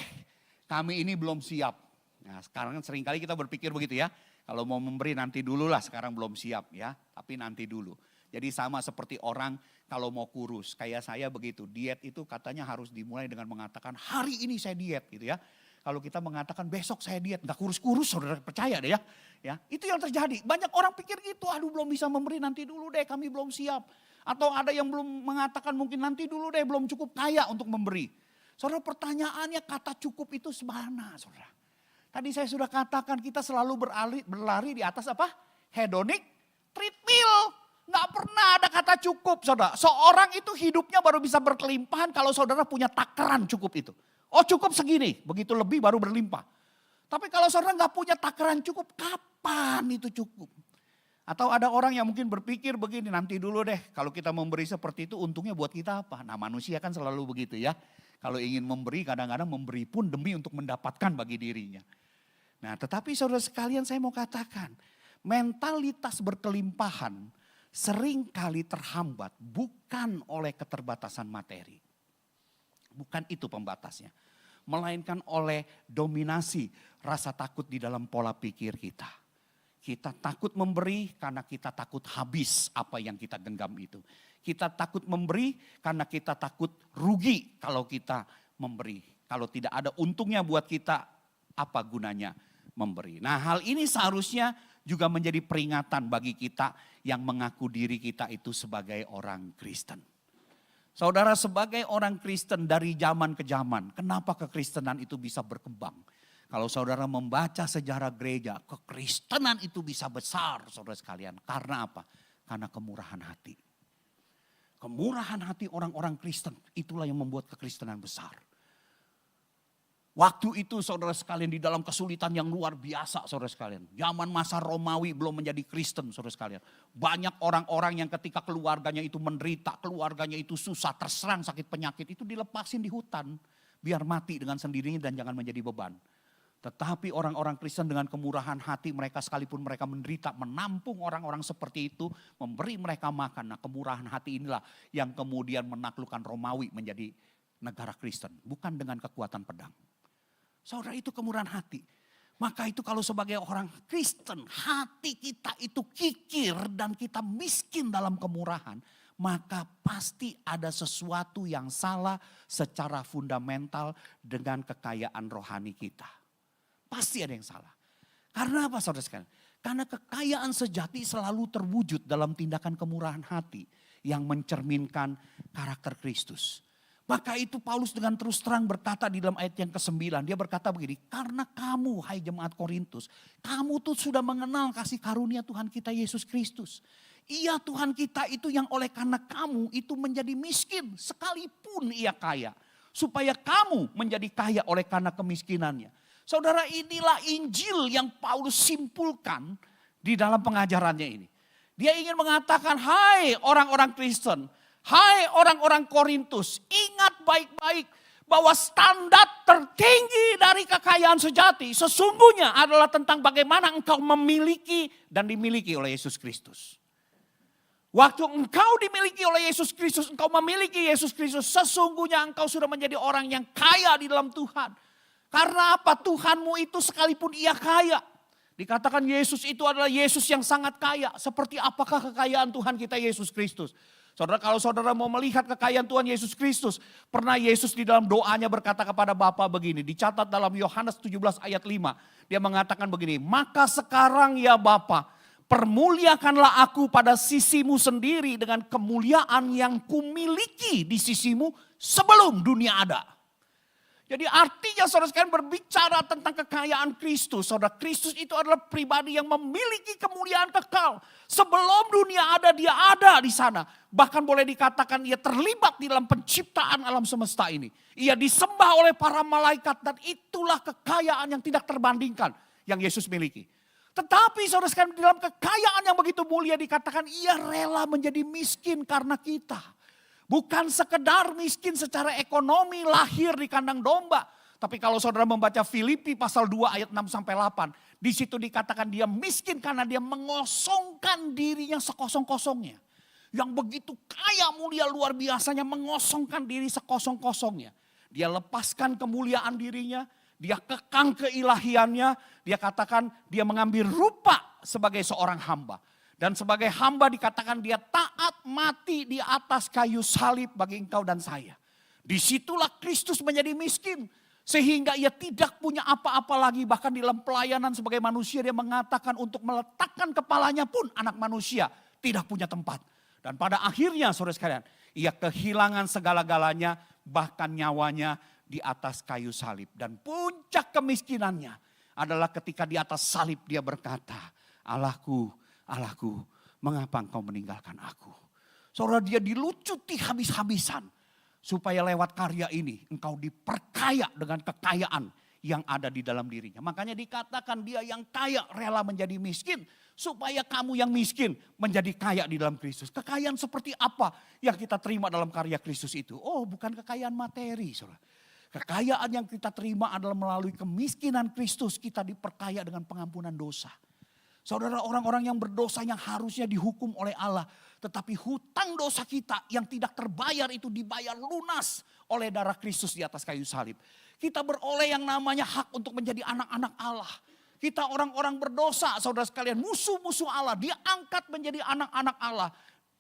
kami ini belum siap. Nah sekarang kan seringkali kita berpikir begitu ya, kalau mau memberi nanti dulu lah, sekarang belum siap ya, tapi nanti dulu. Jadi sama seperti orang kalau mau kurus, kayak saya begitu, diet itu katanya harus dimulai dengan mengatakan hari ini saya diet gitu ya. Kalau kita mengatakan besok saya diet, nggak kurus-kurus, saudara percaya deh ya. Ya, itu yang terjadi. Banyak orang pikir gitu, aduh belum bisa memberi, nanti dulu deh kami belum siap. Atau ada yang belum mengatakan mungkin nanti dulu deh belum cukup kaya untuk memberi. Saudara pertanyaannya kata cukup itu semana saudara. Tadi saya sudah katakan kita selalu berlari di atas apa? Hedonic treadmill. Nggak pernah ada kata cukup saudara. Seorang itu hidupnya baru bisa berkelimpahan kalau saudara punya takaran cukup itu. Oh cukup segini, begitu lebih baru berlimpah. Tapi kalau saudara nggak punya takaran cukup, kapan itu cukup? Atau ada orang yang mungkin berpikir begini, nanti dulu deh kalau kita memberi seperti itu untungnya buat kita apa? Nah manusia kan selalu begitu ya. Kalau ingin memberi kadang-kadang memberi pun demi untuk mendapatkan bagi dirinya. Nah tetapi saudara sekalian saya mau katakan, mentalitas berkelimpahan sering kali terhambat bukan oleh keterbatasan materi. Bukan itu pembatasnya. Melainkan oleh dominasi rasa takut di dalam pola pikir kita. Kita takut memberi karena kita takut habis apa yang kita genggam itu. Kita takut memberi karena kita takut rugi kalau kita memberi. Kalau tidak ada untungnya buat kita, apa gunanya memberi. Nah hal ini seharusnya juga menjadi peringatan bagi kita yang mengaku diri kita itu sebagai orang Kristen. Saudara sebagai orang Kristen dari zaman ke zaman, kenapa kekristenan itu bisa berkembang? Kalau saudara membaca sejarah gereja, kekristenan itu bisa besar saudara sekalian. Karena apa? Karena kemurahan hati. Kemurahan hati orang-orang Kristen itulah yang membuat kekristenan besar. Waktu itu saudara sekalian di dalam kesulitan yang luar biasa saudara sekalian. Zaman masa Romawi belum menjadi Kristen saudara sekalian. Banyak orang-orang yang ketika keluarganya itu menderita, keluarganya itu susah, terserang sakit penyakit itu dilepasin di hutan. Biar mati dengan sendirinya dan jangan menjadi beban. Tetapi orang-orang Kristen dengan kemurahan hati mereka sekalipun mereka menderita, menampung orang-orang seperti itu, memberi mereka makan. Nah kemurahan hati inilah yang kemudian menaklukkan Romawi menjadi negara Kristen. Bukan dengan kekuatan pedang. Saudara itu kemurahan hati. Maka itu kalau sebagai orang Kristen hati kita itu kikir dan kita miskin dalam kemurahan. Maka pasti ada sesuatu yang salah secara fundamental dengan kekayaan rohani kita. Pasti ada yang salah. Karena apa saudara sekalian? Karena kekayaan sejati selalu terwujud dalam tindakan kemurahan hati yang mencerminkan karakter Kristus. Maka itu Paulus dengan terus terang berkata di dalam ayat yang ke-9. Dia berkata begini, karena kamu hai jemaat Korintus, kamu tuh sudah mengenal kasih karunia Tuhan kita Yesus Kristus. Iya Tuhan kita itu yang oleh karena kamu itu menjadi miskin sekalipun ia kaya. Supaya kamu menjadi kaya oleh karena kemiskinannya. Saudara, inilah Injil yang Paulus simpulkan di dalam pengajarannya ini. Dia ingin mengatakan, hai orang-orang Kristen, hai orang-orang Korintus, ingat baik-baik bahwa standar tertinggi dari kekayaan sejati sesungguhnya adalah tentang bagaimana engkau memiliki dan dimiliki oleh Yesus Kristus. Waktu engkau dimiliki oleh Yesus Kristus, engkau memiliki Yesus Kristus, sesungguhnya engkau sudah menjadi orang yang kaya di dalam Tuhan. Karena apa? Tuhanmu itu sekalipun ia kaya. Dikatakan Yesus itu adalah Yesus yang sangat kaya. Seperti apakah kekayaan Tuhan kita Yesus Kristus? Saudara, kalau saudara mau melihat kekayaan Tuhan Yesus Kristus, pernah Yesus di dalam doanya berkata kepada Bapa begini, dicatat dalam Yohanes 17 ayat 5. Dia mengatakan begini, maka sekarang ya Bapa, permuliakanlah aku pada sisimu sendiri dengan kemuliaan yang kumiliki di sisimu sebelum dunia ada. Jadi artinya saudara sekalian berbicara tentang kekayaan Kristus. Saudara, Kristus itu adalah pribadi yang memiliki kemuliaan kekal. Sebelum dunia ada, dia ada di sana. Bahkan boleh dikatakan ia terlibat di dalam penciptaan alam semesta ini. Ia disembah oleh para malaikat dan itulah kekayaan yang tidak terbandingkan yang Yesus miliki. Tetapi saudara sekalian di dalam kekayaan yang begitu mulia dikatakan ia rela menjadi miskin karena kita. Bukan sekedar miskin secara ekonomi lahir di kandang domba. Tapi kalau saudara membaca Filipi pasal 2 ayat 6 sampai 8. Di situ dikatakan dia miskin karena dia mengosongkan dirinya sekosong-kosongnya. Yang begitu kaya mulia luar biasanya mengosongkan diri sekosong-kosongnya. Dia lepaskan kemuliaan dirinya. Dia kekang keilahiannya. Dia katakan dia mengambil rupa sebagai seorang hamba. Dan sebagai hamba dikatakan dia taat mati di atas kayu salib bagi engkau dan saya. Disitulah Kristus menjadi miskin. Sehingga ia tidak punya apa-apa lagi. Bahkan di dalam pelayanan sebagai manusia dia mengatakan untuk meletakkan kepalanya pun anak manusia tidak punya tempat. Dan pada akhirnya saudara sekalian, ia kehilangan segala-galanya bahkan nyawanya di atas kayu salib. Dan puncak kemiskinannya adalah ketika di atas salib dia berkata, Allahku, Allahku, mengapa engkau meninggalkan aku? Saudara, dia dilucuti habis-habisan. Supaya lewat karya ini engkau diperkaya dengan kekayaan yang ada di dalam dirinya. Makanya dikatakan dia yang kaya rela menjadi miskin. Supaya kamu yang miskin menjadi kaya di dalam Kristus. Kekayaan seperti apa yang kita terima dalam karya Kristus itu? Oh, bukan kekayaan materi, saudara. Kekayaan yang kita terima adalah melalui kemiskinan Kristus kita diperkaya dengan pengampunan dosa. Saudara, orang-orang yang berdosa yang harusnya dihukum oleh Allah. Tetapi hutang dosa kita yang tidak terbayar itu dibayar lunas oleh darah Kristus di atas kayu salib. Kita beroleh yang namanya hak untuk menjadi anak-anak Allah. Kita orang-orang berdosa, saudara sekalian, musuh-musuh Allah. Dia angkat menjadi anak-anak Allah.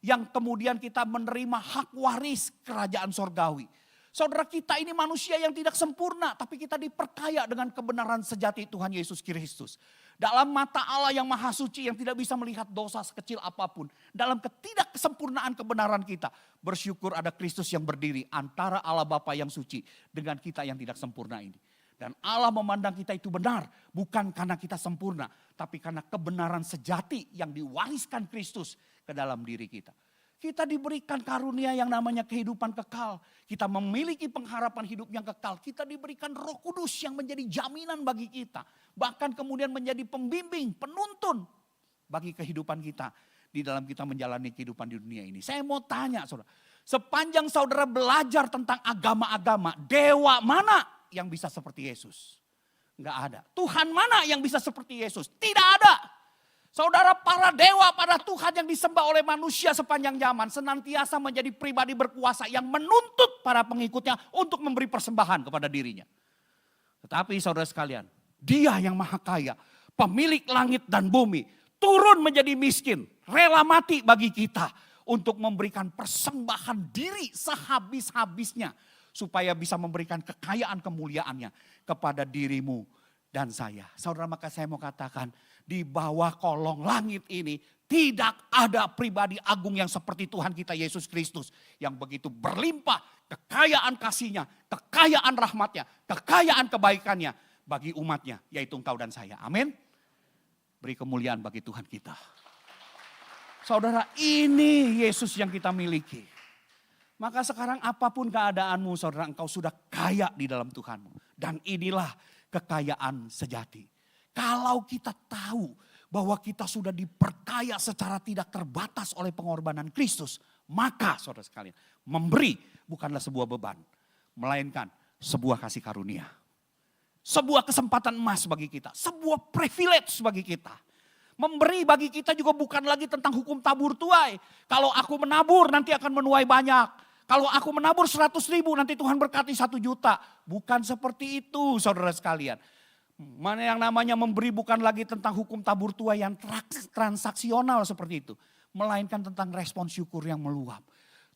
Yang kemudian kita menerima hak waris kerajaan sorgawi. Saudara, kita ini manusia yang tidak sempurna, tapi kita diperkaya dengan kebenaran sejati Tuhan Yesus Kristus. Dalam mata Allah yang maha suci yang tidak bisa melihat dosa sekecil apapun. Dalam ketidaksempurnaan kebenaran kita. Bersyukur ada Kristus yang berdiri antara Allah Bapa yang suci dengan kita yang tidak sempurna ini. Dan Allah memandang kita itu benar. Bukan karena kita sempurna. Tapi karena kebenaran sejati yang diwariskan Kristus ke dalam diri kita. Kita diberikan karunia yang namanya kehidupan kekal. Kita memiliki pengharapan hidup yang kekal. Kita diberikan Roh Kudus yang menjadi jaminan bagi kita. Bahkan kemudian menjadi pembimbing, penuntun bagi kehidupan kita. Di dalam kita menjalani kehidupan di dunia ini. Saya mau tanya saudara. Sepanjang saudara belajar tentang agama-agama. Dewa mana yang bisa seperti Yesus? Enggak ada. Tuhan mana yang bisa seperti Yesus? Tidak ada. Saudara, para dewa, para Tuhan yang disembah oleh manusia sepanjang zaman senantiasa menjadi pribadi berkuasa yang menuntut para pengikutnya untuk memberi persembahan kepada dirinya. Tetapi saudara sekalian, dia yang maha kaya, pemilik langit dan bumi, turun menjadi miskin, rela mati bagi kita untuk memberikan persembahan diri sehabis-habisnya. Supaya bisa memberikan kekayaan kemuliaannya kepada dirimu dan saya. Saudara, maka saya mau katakan, di bawah kolong langit ini Tidak ada pribadi agung yang seperti Tuhan kita Yesus Kristus. Yang begitu berlimpah kekayaan kasih-Nya, kekayaan rahmat-Nya, kekayaan kebaikannya bagi umat-Nya, yaitu engkau dan saya. Amin. Beri kemuliaan bagi Tuhan kita. Saudara, ini Yesus yang kita miliki. Maka sekarang apapun keadaanmu, saudara, engkau sudah kaya di dalam Tuhanmu. Dan inilah kekayaan sejati. Kalau kita tahu bahwa kita sudah diperkaya secara tidak terbatas oleh pengorbanan Kristus, maka saudara sekalian, memberi bukanlah sebuah beban, melainkan sebuah kasih karunia. Sebuah kesempatan emas bagi kita, sebuah privilege bagi kita. Memberi bagi kita juga bukan lagi tentang hukum tabur tuai. Kalau aku menabur nanti akan menuai banyak. Kalau aku menabur 100.000 nanti Tuhan berkati 1 juta. Bukan seperti itu saudara sekalian. Mana yang namanya memberi bukan lagi tentang hukum tabur tuai yang transaksional seperti itu. Melainkan tentang respon syukur yang meluap.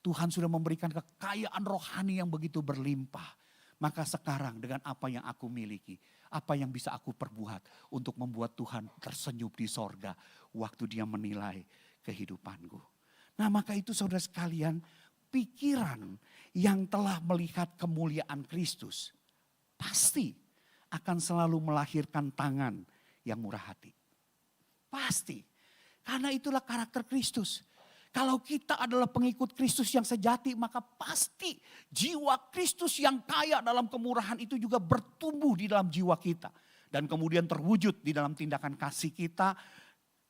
Tuhan sudah memberikan kekayaan rohani yang begitu berlimpah. Maka sekarang dengan apa yang aku miliki, apa yang bisa aku perbuat untuk membuat Tuhan tersenyum di sorga waktu Dia menilai kehidupanku. Nah maka itu saudara sekalian, pikiran yang telah melihat kemuliaan Kristus pasti akan selalu melahirkan tangan yang murah hati. Pasti. Karena itulah karakter Kristus. Kalau kita adalah pengikut Kristus yang sejati, maka pasti jiwa Kristus yang kaya dalam kemurahan itu juga bertumbuh di dalam jiwa kita. Dan kemudian terwujud di dalam tindakan kasih kita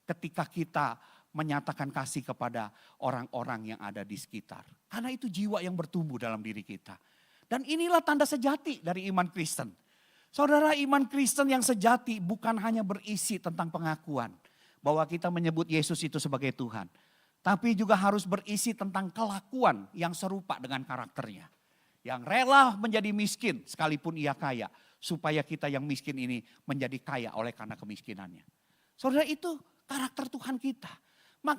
ketika kita menyatakan kasih kepada orang-orang yang ada di sekitar. Karena itu jiwa yang bertumbuh dalam diri kita. Dan inilah tanda sejati dari iman Kristen. Saudara, iman Kristen yang sejati bukan hanya berisi tentang pengakuan bahwa kita menyebut Yesus itu sebagai Tuhan. Tapi juga harus berisi tentang kelakuan yang serupa dengan karakternya. Yang rela menjadi miskin sekalipun ia kaya. Supaya kita yang miskin ini menjadi kaya oleh karena kemiskinannya. Saudara, itu karakter Tuhan kita.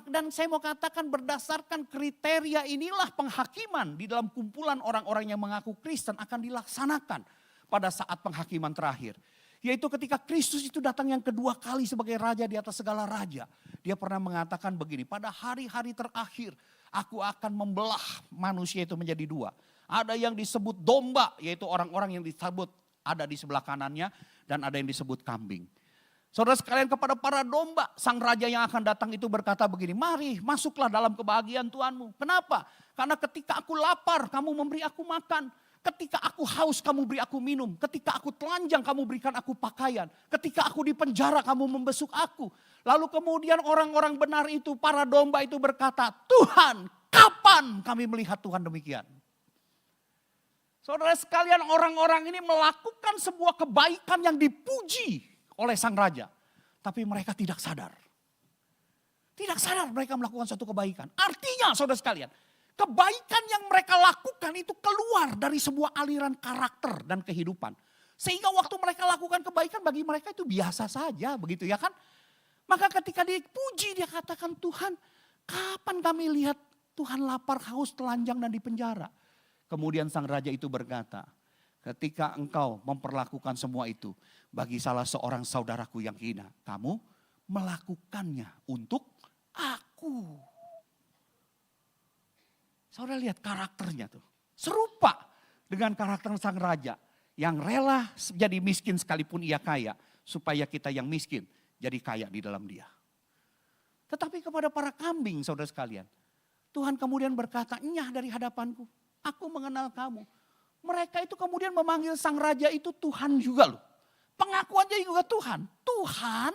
Dan saya mau katakan berdasarkan kriteria inilah penghakiman di dalam kumpulan orang-orang yang mengaku Kristen akan dilaksanakan pada saat penghakiman terakhir. Yaitu ketika Kristus itu datang yang kedua kali sebagai raja di atas segala raja. Dia pernah mengatakan begini, pada hari-hari terakhir aku akan membelah manusia itu menjadi 2. Ada yang disebut domba, yaitu orang-orang yang disebut ada di sebelah kanannya. Dan ada yang disebut kambing. Saudara sekalian, kepada para domba, sang raja yang akan datang itu berkata begini, mari masuklah dalam kebahagiaan Tuhanmu. Kenapa? Karena ketika aku lapar kamu memberi aku makan. Ketika aku haus kamu beri aku minum. Ketika aku telanjang kamu berikan aku pakaian. Ketika aku di penjara kamu membesuk aku. Lalu kemudian orang-orang benar itu, para domba itu berkata, Tuhan, kapan kami melihat Tuhan demikian? Saudara sekalian, orang-orang ini melakukan sebuah kebaikan yang dipuji oleh sang raja. Tapi mereka tidak sadar. Tidak sadar mereka melakukan suatu kebaikan. Artinya saudara sekalian, kebaikan yang mereka lakukan itu keluar dari sebuah aliran karakter dan kehidupan. Sehingga waktu mereka lakukan kebaikan bagi mereka itu biasa saja, begitu ya kan. Maka ketika dipuji dia katakan, Tuhan, kapan kami lihat Tuhan lapar, haus, telanjang dan di penjara. Kemudian sang raja itu berkata, ketika engkau memperlakukan semua itu bagi salah seorang saudaraku yang hina, kamu melakukannya untuk aku. Saudara lihat karakternya tuh. Serupa dengan karakter sang raja. Yang rela jadi miskin sekalipun ia kaya. Supaya kita yang miskin jadi kaya di dalam dia. Tetapi kepada para kambing saudara sekalian. Tuhan kemudian berkata, nyah dari hadapanku. Aku mengenal kamu. Mereka itu kemudian memanggil sang raja itu Tuhan juga loh. Pengakuannya juga Tuhan. Tuhan,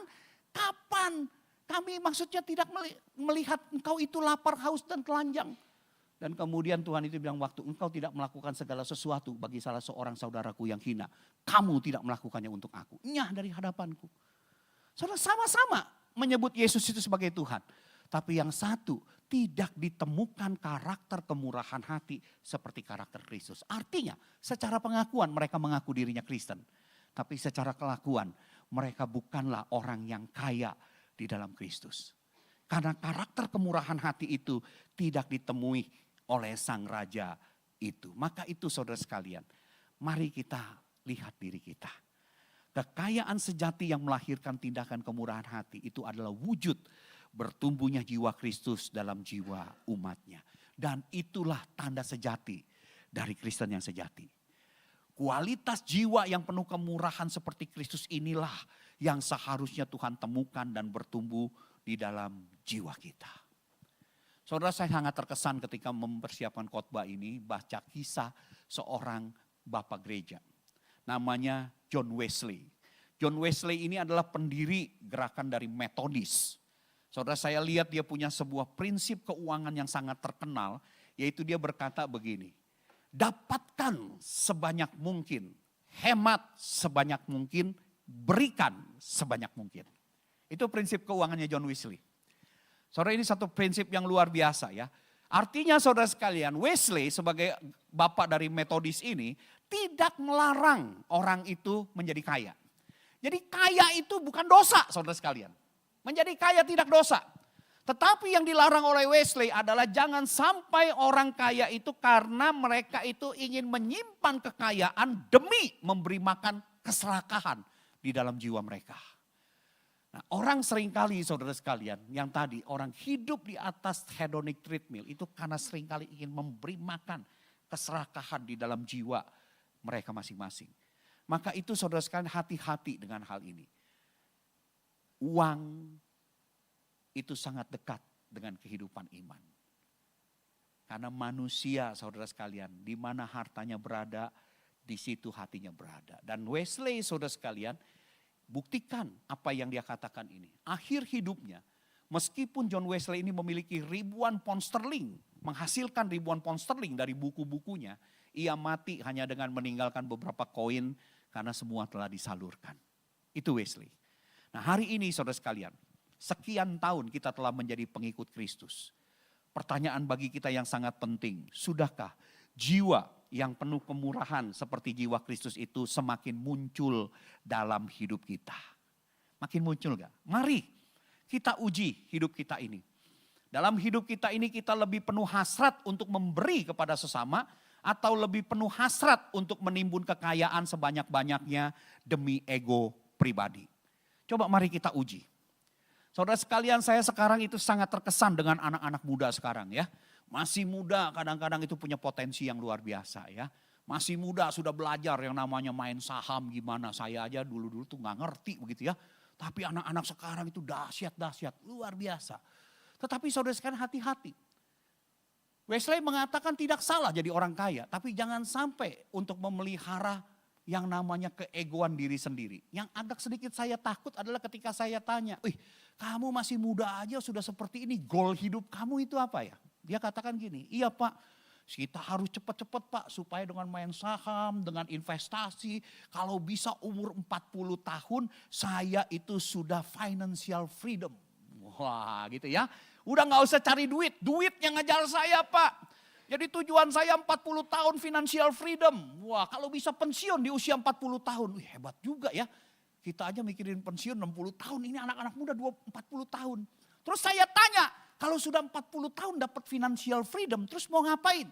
kapan kami maksudnya tidak melihat engkau itu lapar, haus dan telanjang. Dan kemudian Tuhan itu bilang, waktu engkau tidak melakukan segala sesuatu bagi salah seorang saudaraku yang hina. Kamu tidak melakukannya untuk aku. Nyah dari hadapanku. Saudara, sama-sama menyebut Yesus itu sebagai Tuhan. Tapi yang satu, tidak ditemukan karakter kemurahan hati seperti karakter Kristus. Artinya secara pengakuan mereka mengaku dirinya Kristen. Tapi secara kelakuan mereka bukanlah orang yang kaya di dalam Kristus. Karena karakter kemurahan hati itu tidak ditemui oleh sang raja itu. Maka itu saudara sekalian, mari kita lihat diri kita. Kekayaan sejati yang melahirkan tindakan kemurahan hati itu adalah wujud bertumbuhnya jiwa Kristus dalam jiwa umatnya. Dan itulah tanda sejati dari Kristen yang sejati. Kualitas jiwa yang penuh kemurahan seperti Kristus inilah yang seharusnya Tuhan temukan dan bertumbuh di dalam jiwa kita. Saudara, saya sangat terkesan ketika mempersiapkan khotbah ini baca kisah seorang bapak gereja. Namanya John Wesley. John Wesley ini adalah pendiri gerakan dari Metodis. Saudara, saya lihat dia punya sebuah prinsip keuangan yang sangat terkenal, yaitu dia berkata begini, dapatkan sebanyak mungkin, hemat sebanyak mungkin, berikan sebanyak mungkin. Itu prinsip keuangannya John Wesley. Saudara, ini satu prinsip yang luar biasa ya. Artinya saudara sekalian, Wesley sebagai bapak dari Metodis ini tidak melarang orang itu menjadi kaya. Jadi kaya itu bukan dosa saudara sekalian. Menjadi kaya tidak dosa. Tetapi yang dilarang oleh Wesley adalah jangan sampai orang kaya itu karena mereka itu ingin menyimpan kekayaan demi memberi makan keserakahan di dalam jiwa mereka. Nah, orang seringkali saudara sekalian yang tadi orang hidup di atas hedonic treadmill itu karena seringkali ingin memberi makan keserakahan di dalam jiwa mereka masing-masing. Maka itu saudara sekalian hati-hati dengan hal ini. Uang itu sangat dekat dengan kehidupan iman. Karena manusia saudara sekalian di mana hartanya berada di situ hatinya berada. Dan Wesley saudara sekalian buktikan apa yang dia katakan ini. Akhir hidupnya meskipun John Wesley ini memiliki ribuan pound sterling. Menghasilkan ribuan pound sterling dari buku-bukunya. Ia mati hanya dengan meninggalkan beberapa koin karena semua telah disalurkan. Itu Wesley. Nah, hari ini saudara sekalian, sekian tahun kita telah menjadi pengikut Kristus. Pertanyaan bagi kita yang sangat penting, sudahkah jiwa yang penuh kemurahan seperti jiwa Kristus itu semakin muncul dalam hidup kita? Makin muncul gak? Mari kita uji hidup kita ini. Dalam hidup kita ini kita lebih penuh hasrat untuk memberi kepada sesama atau lebih penuh hasrat untuk menimbun kekayaan sebanyak-banyaknya demi ego pribadi. Coba mari kita uji. Saudara sekalian, saya sekarang itu sangat terkesan dengan anak-anak muda sekarang ya. Masih muda kadang-kadang itu punya potensi yang luar biasa ya. Masih muda sudah belajar yang namanya main saham gimana. Saya aja dulu-dulu tuh gak ngerti begitu ya. Tapi anak-anak sekarang itu dahsyat-dahsyat, luar biasa. Tetapi saudara sekalian hati-hati. Wesley mengatakan tidak salah jadi orang kaya, tapi jangan sampai untuk memelihara yang namanya keegoan diri sendiri. Yang agak sedikit saya takut adalah ketika saya tanya, kamu masih muda aja sudah seperti ini, goal hidup kamu itu apa ya? Dia katakan gini, iya Pak, kita harus cepat-cepat Pak supaya dengan main saham, dengan investasi, kalau bisa umur 40 tahun saya itu sudah financial freedom. Wah gitu ya. Udah gak usah cari duit yang ngejar saya Pak. Jadi tujuan saya 40 tahun financial freedom. Wah kalau bisa pensiun di usia 40 tahun. Hebat juga ya. Kita aja mikirin pensiun 60 tahun. Ini anak-anak muda 40 tahun. Terus saya tanya, kalau sudah 40 tahun dapat financial freedom, terus mau ngapain?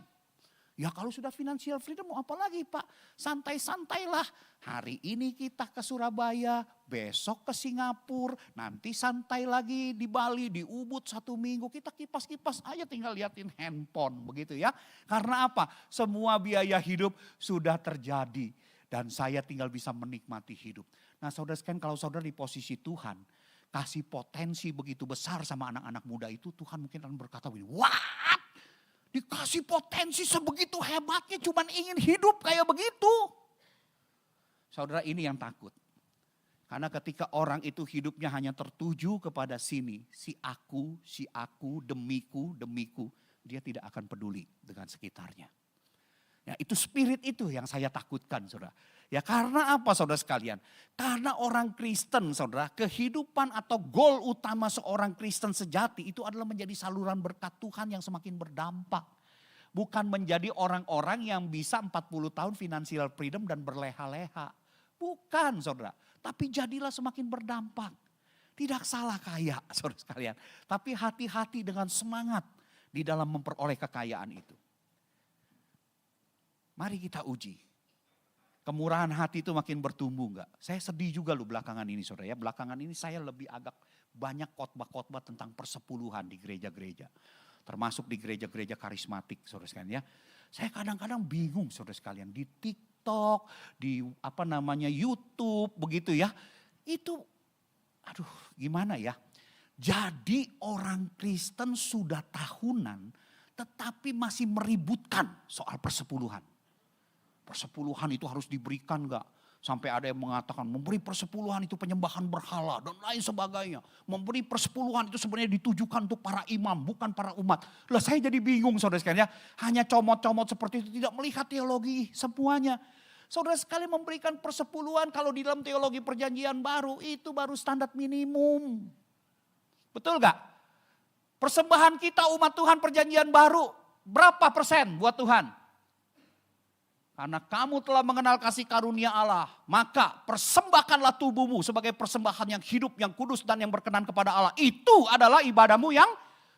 Ya kalau sudah financial freedom mau apa lagi Pak? Santai-santailah. Hari ini kita ke Surabaya, besok ke Singapura, nanti santai lagi di Bali, di Ubud 1 minggu. Kita kipas-kipas aja tinggal liatin handphone begitu ya. Karena apa? Semua biaya hidup sudah terjadi. Dan saya tinggal bisa menikmati hidup. Nah saudara sekalian kalau saudara di posisi Tuhan, kasih potensi begitu besar sama anak-anak muda itu, Tuhan mungkin akan berkata, wah! Dikasih potensi sebegitu hebatnya cuman ingin hidup kayak begitu. Saudara ini yang takut. Karena ketika orang itu hidupnya hanya tertuju kepada sini. Si aku, demiku. Dia tidak akan peduli dengan sekitarnya. Ya, itu spirit itu yang saya takutkan saudara. Ya karena apa saudara sekalian? Karena orang Kristen saudara, kehidupan atau goal utama seorang Kristen sejati itu adalah menjadi saluran berkat Tuhan yang semakin berdampak. Bukan menjadi orang-orang yang bisa 40 tahun financial freedom dan berleha-leha. Bukan saudara, tapi jadilah semakin berdampak. Tidak salah kaya saudara sekalian. Tapi hati-hati dengan semangat di dalam memperoleh kekayaan itu. Mari kita uji. Kemurahan hati itu makin bertumbuh enggak? Saya sedih juga loh belakangan ini saudara ya. Belakangan ini saya lebih agak banyak khotbah-khotbah tentang persepuluhan di gereja-gereja. Termasuk di gereja-gereja karismatik, saudara sekalian ya. Saya kadang-kadang bingung saudara sekalian, di TikTok, di YouTube begitu ya. Itu gimana ya. Jadi orang Kristen sudah tahunan tetapi masih meributkan soal persepuluhan. Persepuluhan itu harus diberikan enggak? Sampai ada yang mengatakan memberi persepuluhan itu penyembahan berhala dan lain sebagainya. Memberi persepuluhan itu sebenarnya ditujukan untuk para imam, bukan para umat. Lah saya jadi bingung saudara sekalian ya. Hanya comot-comot seperti itu, tidak melihat teologi semuanya. Saudara sekalian, memberikan persepuluhan kalau di dalam teologi perjanjian baru itu baru standar minimum. Betul gak? Persembahan kita umat Tuhan perjanjian baru berapa persen buat Tuhan? Karena kamu telah mengenal kasih karunia Allah, maka persembahkanlah tubuhmu sebagai persembahan yang hidup, yang kudus dan yang berkenan kepada Allah. Itu adalah ibadahmu yang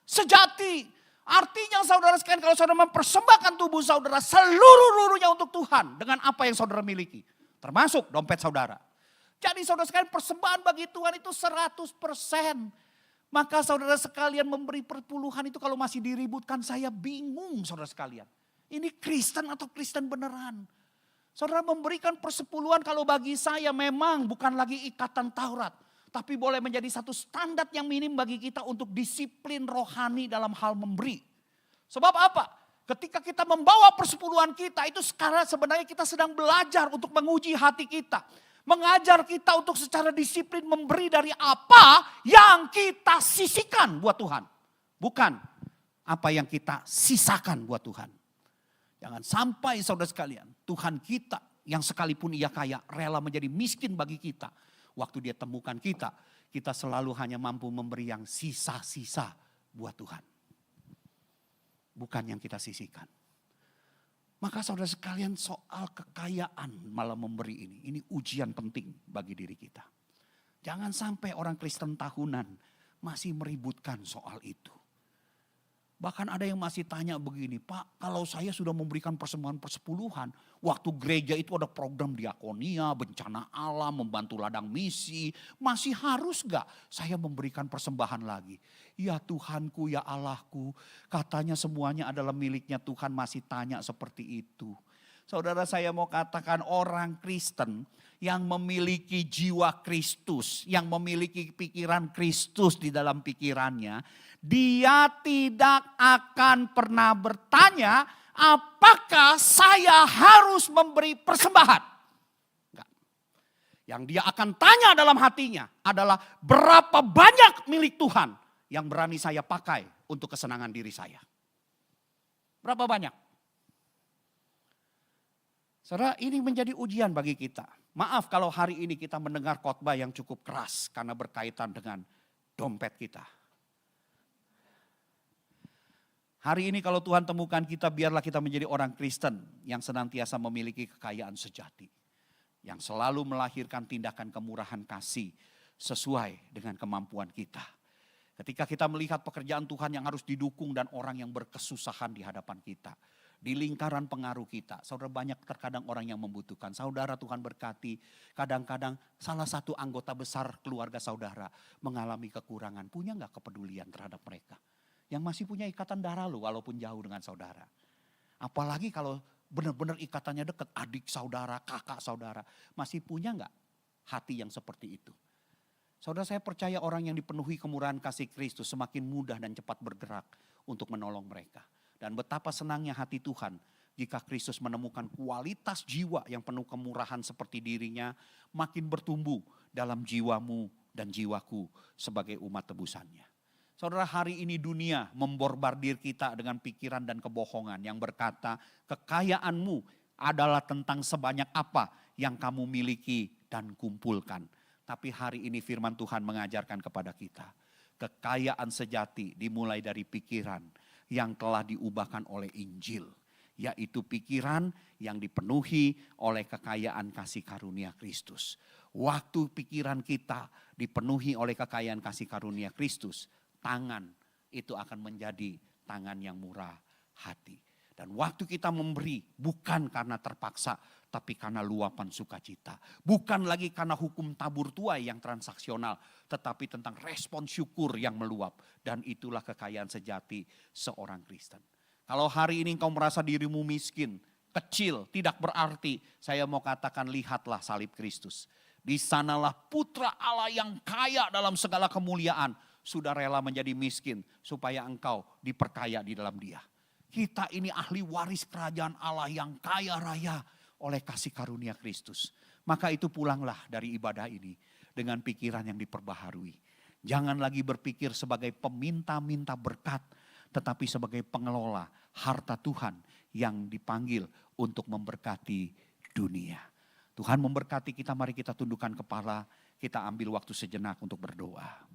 sejati. Artinya saudara sekalian, kalau saudara mempersembahkan tubuh saudara seluruh-luruhnya untuk Tuhan dengan apa yang saudara miliki, termasuk dompet saudara. Jadi saudara sekalian, persembahan bagi Tuhan itu 100%. Maka saudara sekalian memberi perpuluhan itu kalau masih diributkan, saya bingung saudara sekalian. Ini Kristen atau Kristen beneran? Saudara, memberikan persepuluhan kalau bagi saya memang bukan lagi ikatan Taurat. Tapi boleh menjadi satu standar yang minim bagi kita untuk disiplin rohani dalam hal memberi. Sebab apa? Ketika kita membawa persepuluhan kita, itu sekarang sebenarnya kita sedang belajar untuk menguji hati kita. Mengajar kita untuk secara disiplin memberi dari apa yang kita sisihkan buat Tuhan. Bukan apa yang kita sisakan buat Tuhan. Jangan sampai saudara sekalian, Tuhan kita yang sekalipun ia kaya rela menjadi miskin bagi kita. Waktu dia temukan kita, kita selalu hanya mampu memberi yang sisa-sisa buat Tuhan. Bukan yang kita sisihkan. Maka saudara sekalian, soal kekayaan malah memberi ini ujian penting bagi diri kita. Jangan sampai orang Kristen tahunan masih meributkan soal itu. Bahkan ada yang masih tanya begini, Pak, kalau saya sudah memberikan persembahan persepuluhan, waktu gereja itu ada program diakonia, bencana alam, membantu ladang misi, masih harus gak saya memberikan persembahan lagi? Ya Tuhanku, ya Allahku, katanya semuanya adalah miliknya Tuhan, masih tanya seperti itu. Saudara, saya mau katakan orang Kristen yang memiliki jiwa Kristus, yang memiliki pikiran Kristus di dalam pikirannya, dia tidak akan pernah bertanya apakah saya harus memberi persembahan. Enggak. Yang dia akan tanya dalam hatinya adalah berapa banyak milik Tuhan yang berani saya pakai untuk kesenangan diri saya. Berapa banyak? Saudara, ini menjadi ujian bagi kita. Maaf kalau hari ini kita mendengar khotbah yang cukup keras karena berkaitan dengan dompet kita. Hari ini kalau Tuhan temukan kita, biarlah kita menjadi orang Kristen yang senantiasa memiliki kekayaan sejati. Yang selalu melahirkan tindakan kemurahan kasih sesuai dengan kemampuan kita. Ketika kita melihat pekerjaan Tuhan yang harus didukung dan orang yang berkesusahan di hadapan kita. Di lingkaran pengaruh kita, saudara, banyak terkadang orang yang membutuhkan. Saudara, Tuhan berkati, kadang-kadang salah satu anggota besar keluarga saudara mengalami kekurangan. Punya gak kepedulian terhadap mereka? Yang masih punya ikatan darah loh walaupun jauh dengan saudara. Apalagi kalau benar-benar ikatannya dekat, adik saudara, kakak saudara. Masih punya gak hati yang seperti itu? Saudara, saya percaya orang yang dipenuhi kemurahan kasih Kristus semakin mudah dan cepat bergerak untuk menolong mereka. Dan betapa senangnya hati Tuhan jika Kristus menemukan kualitas jiwa yang penuh kemurahan seperti dirinya makin bertumbuh dalam jiwamu dan jiwaku sebagai umat tebusannya. Saudara, hari ini dunia memborbardir kita dengan pikiran dan kebohongan yang berkata kekayaanmu adalah tentang sebanyak apa yang kamu miliki dan kumpulkan. Tapi hari ini firman Tuhan mengajarkan kepada kita, kekayaan sejati dimulai dari pikiran yang telah diubahkan oleh Injil. Yaitu pikiran yang dipenuhi oleh kekayaan kasih karunia Kristus. Waktu pikiran kita dipenuhi oleh kekayaan kasih karunia Kristus, tangan itu akan menjadi tangan yang murah hati. Dan waktu kita memberi bukan karena terpaksa, tapi karena luapan sukacita. Bukan lagi karena hukum tabur tuai yang transaksional, tetapi tentang respon syukur yang meluap. Dan itulah kekayaan sejati seorang Kristen. Kalau hari ini engkau merasa dirimu miskin, kecil, tidak berarti, saya mau katakan lihatlah salib Kristus. Di sanalah putra Allah yang kaya dalam segala kemuliaan sudah rela menjadi miskin supaya engkau diperkaya di dalam Dia. Kita ini ahli waris kerajaan Allah yang kaya raya oleh kasih karunia Kristus. Maka itu pulanglah dari ibadah ini dengan pikiran yang diperbaharui. Jangan lagi berpikir sebagai peminta-minta berkat, tetapi sebagai pengelola harta Tuhan yang dipanggil untuk memberkati dunia. Tuhan memberkati kita, mari kita tundukkan kepala, kita ambil waktu sejenak untuk berdoa.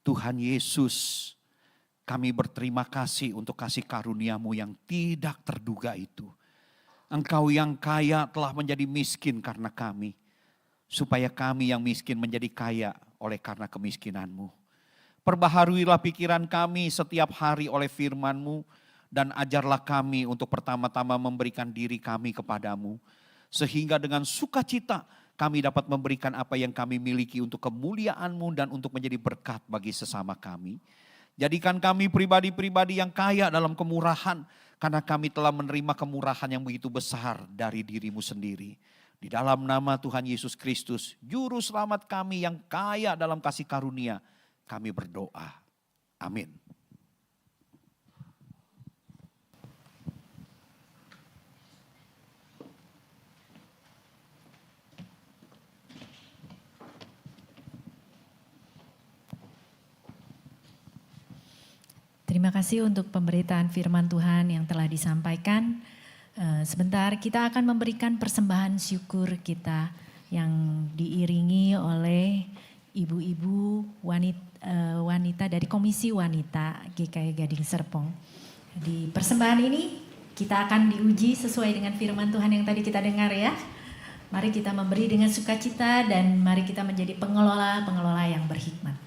Tuhan Yesus, kami berterima kasih untuk kasih karunia-Mu yang tidak terduga itu. Engkau yang kaya telah menjadi miskin karena kami, supaya kami yang miskin menjadi kaya oleh karena kemiskinan-Mu. Perbaharuilah pikiran kami setiap hari oleh firman-Mu, dan ajarlah kami untuk pertama-tama memberikan diri kami kepadamu, sehingga dengan sukacita kami dapat memberikan apa yang kami miliki untuk kemuliaan-Mu dan untuk menjadi berkat bagi sesama kami. Jadikan kami pribadi-pribadi yang kaya dalam kemurahan, karena kami telah menerima kemurahan yang begitu besar dari diri-Mu sendiri. Di dalam nama Tuhan Yesus Kristus, Juru Selamat kami yang kaya dalam kasih karunia, kami berdoa. Amin. Terima kasih untuk pemberitaan firman Tuhan yang telah disampaikan. Sebentar kita akan memberikan persembahan syukur kita yang diiringi oleh ibu-ibu wanita dari Komisi Wanita GKI Gading Serpong. Di persembahan ini kita akan diuji sesuai dengan firman Tuhan yang tadi kita dengar ya. Mari kita memberi dengan sukacita dan mari kita menjadi pengelola yang berhikmat.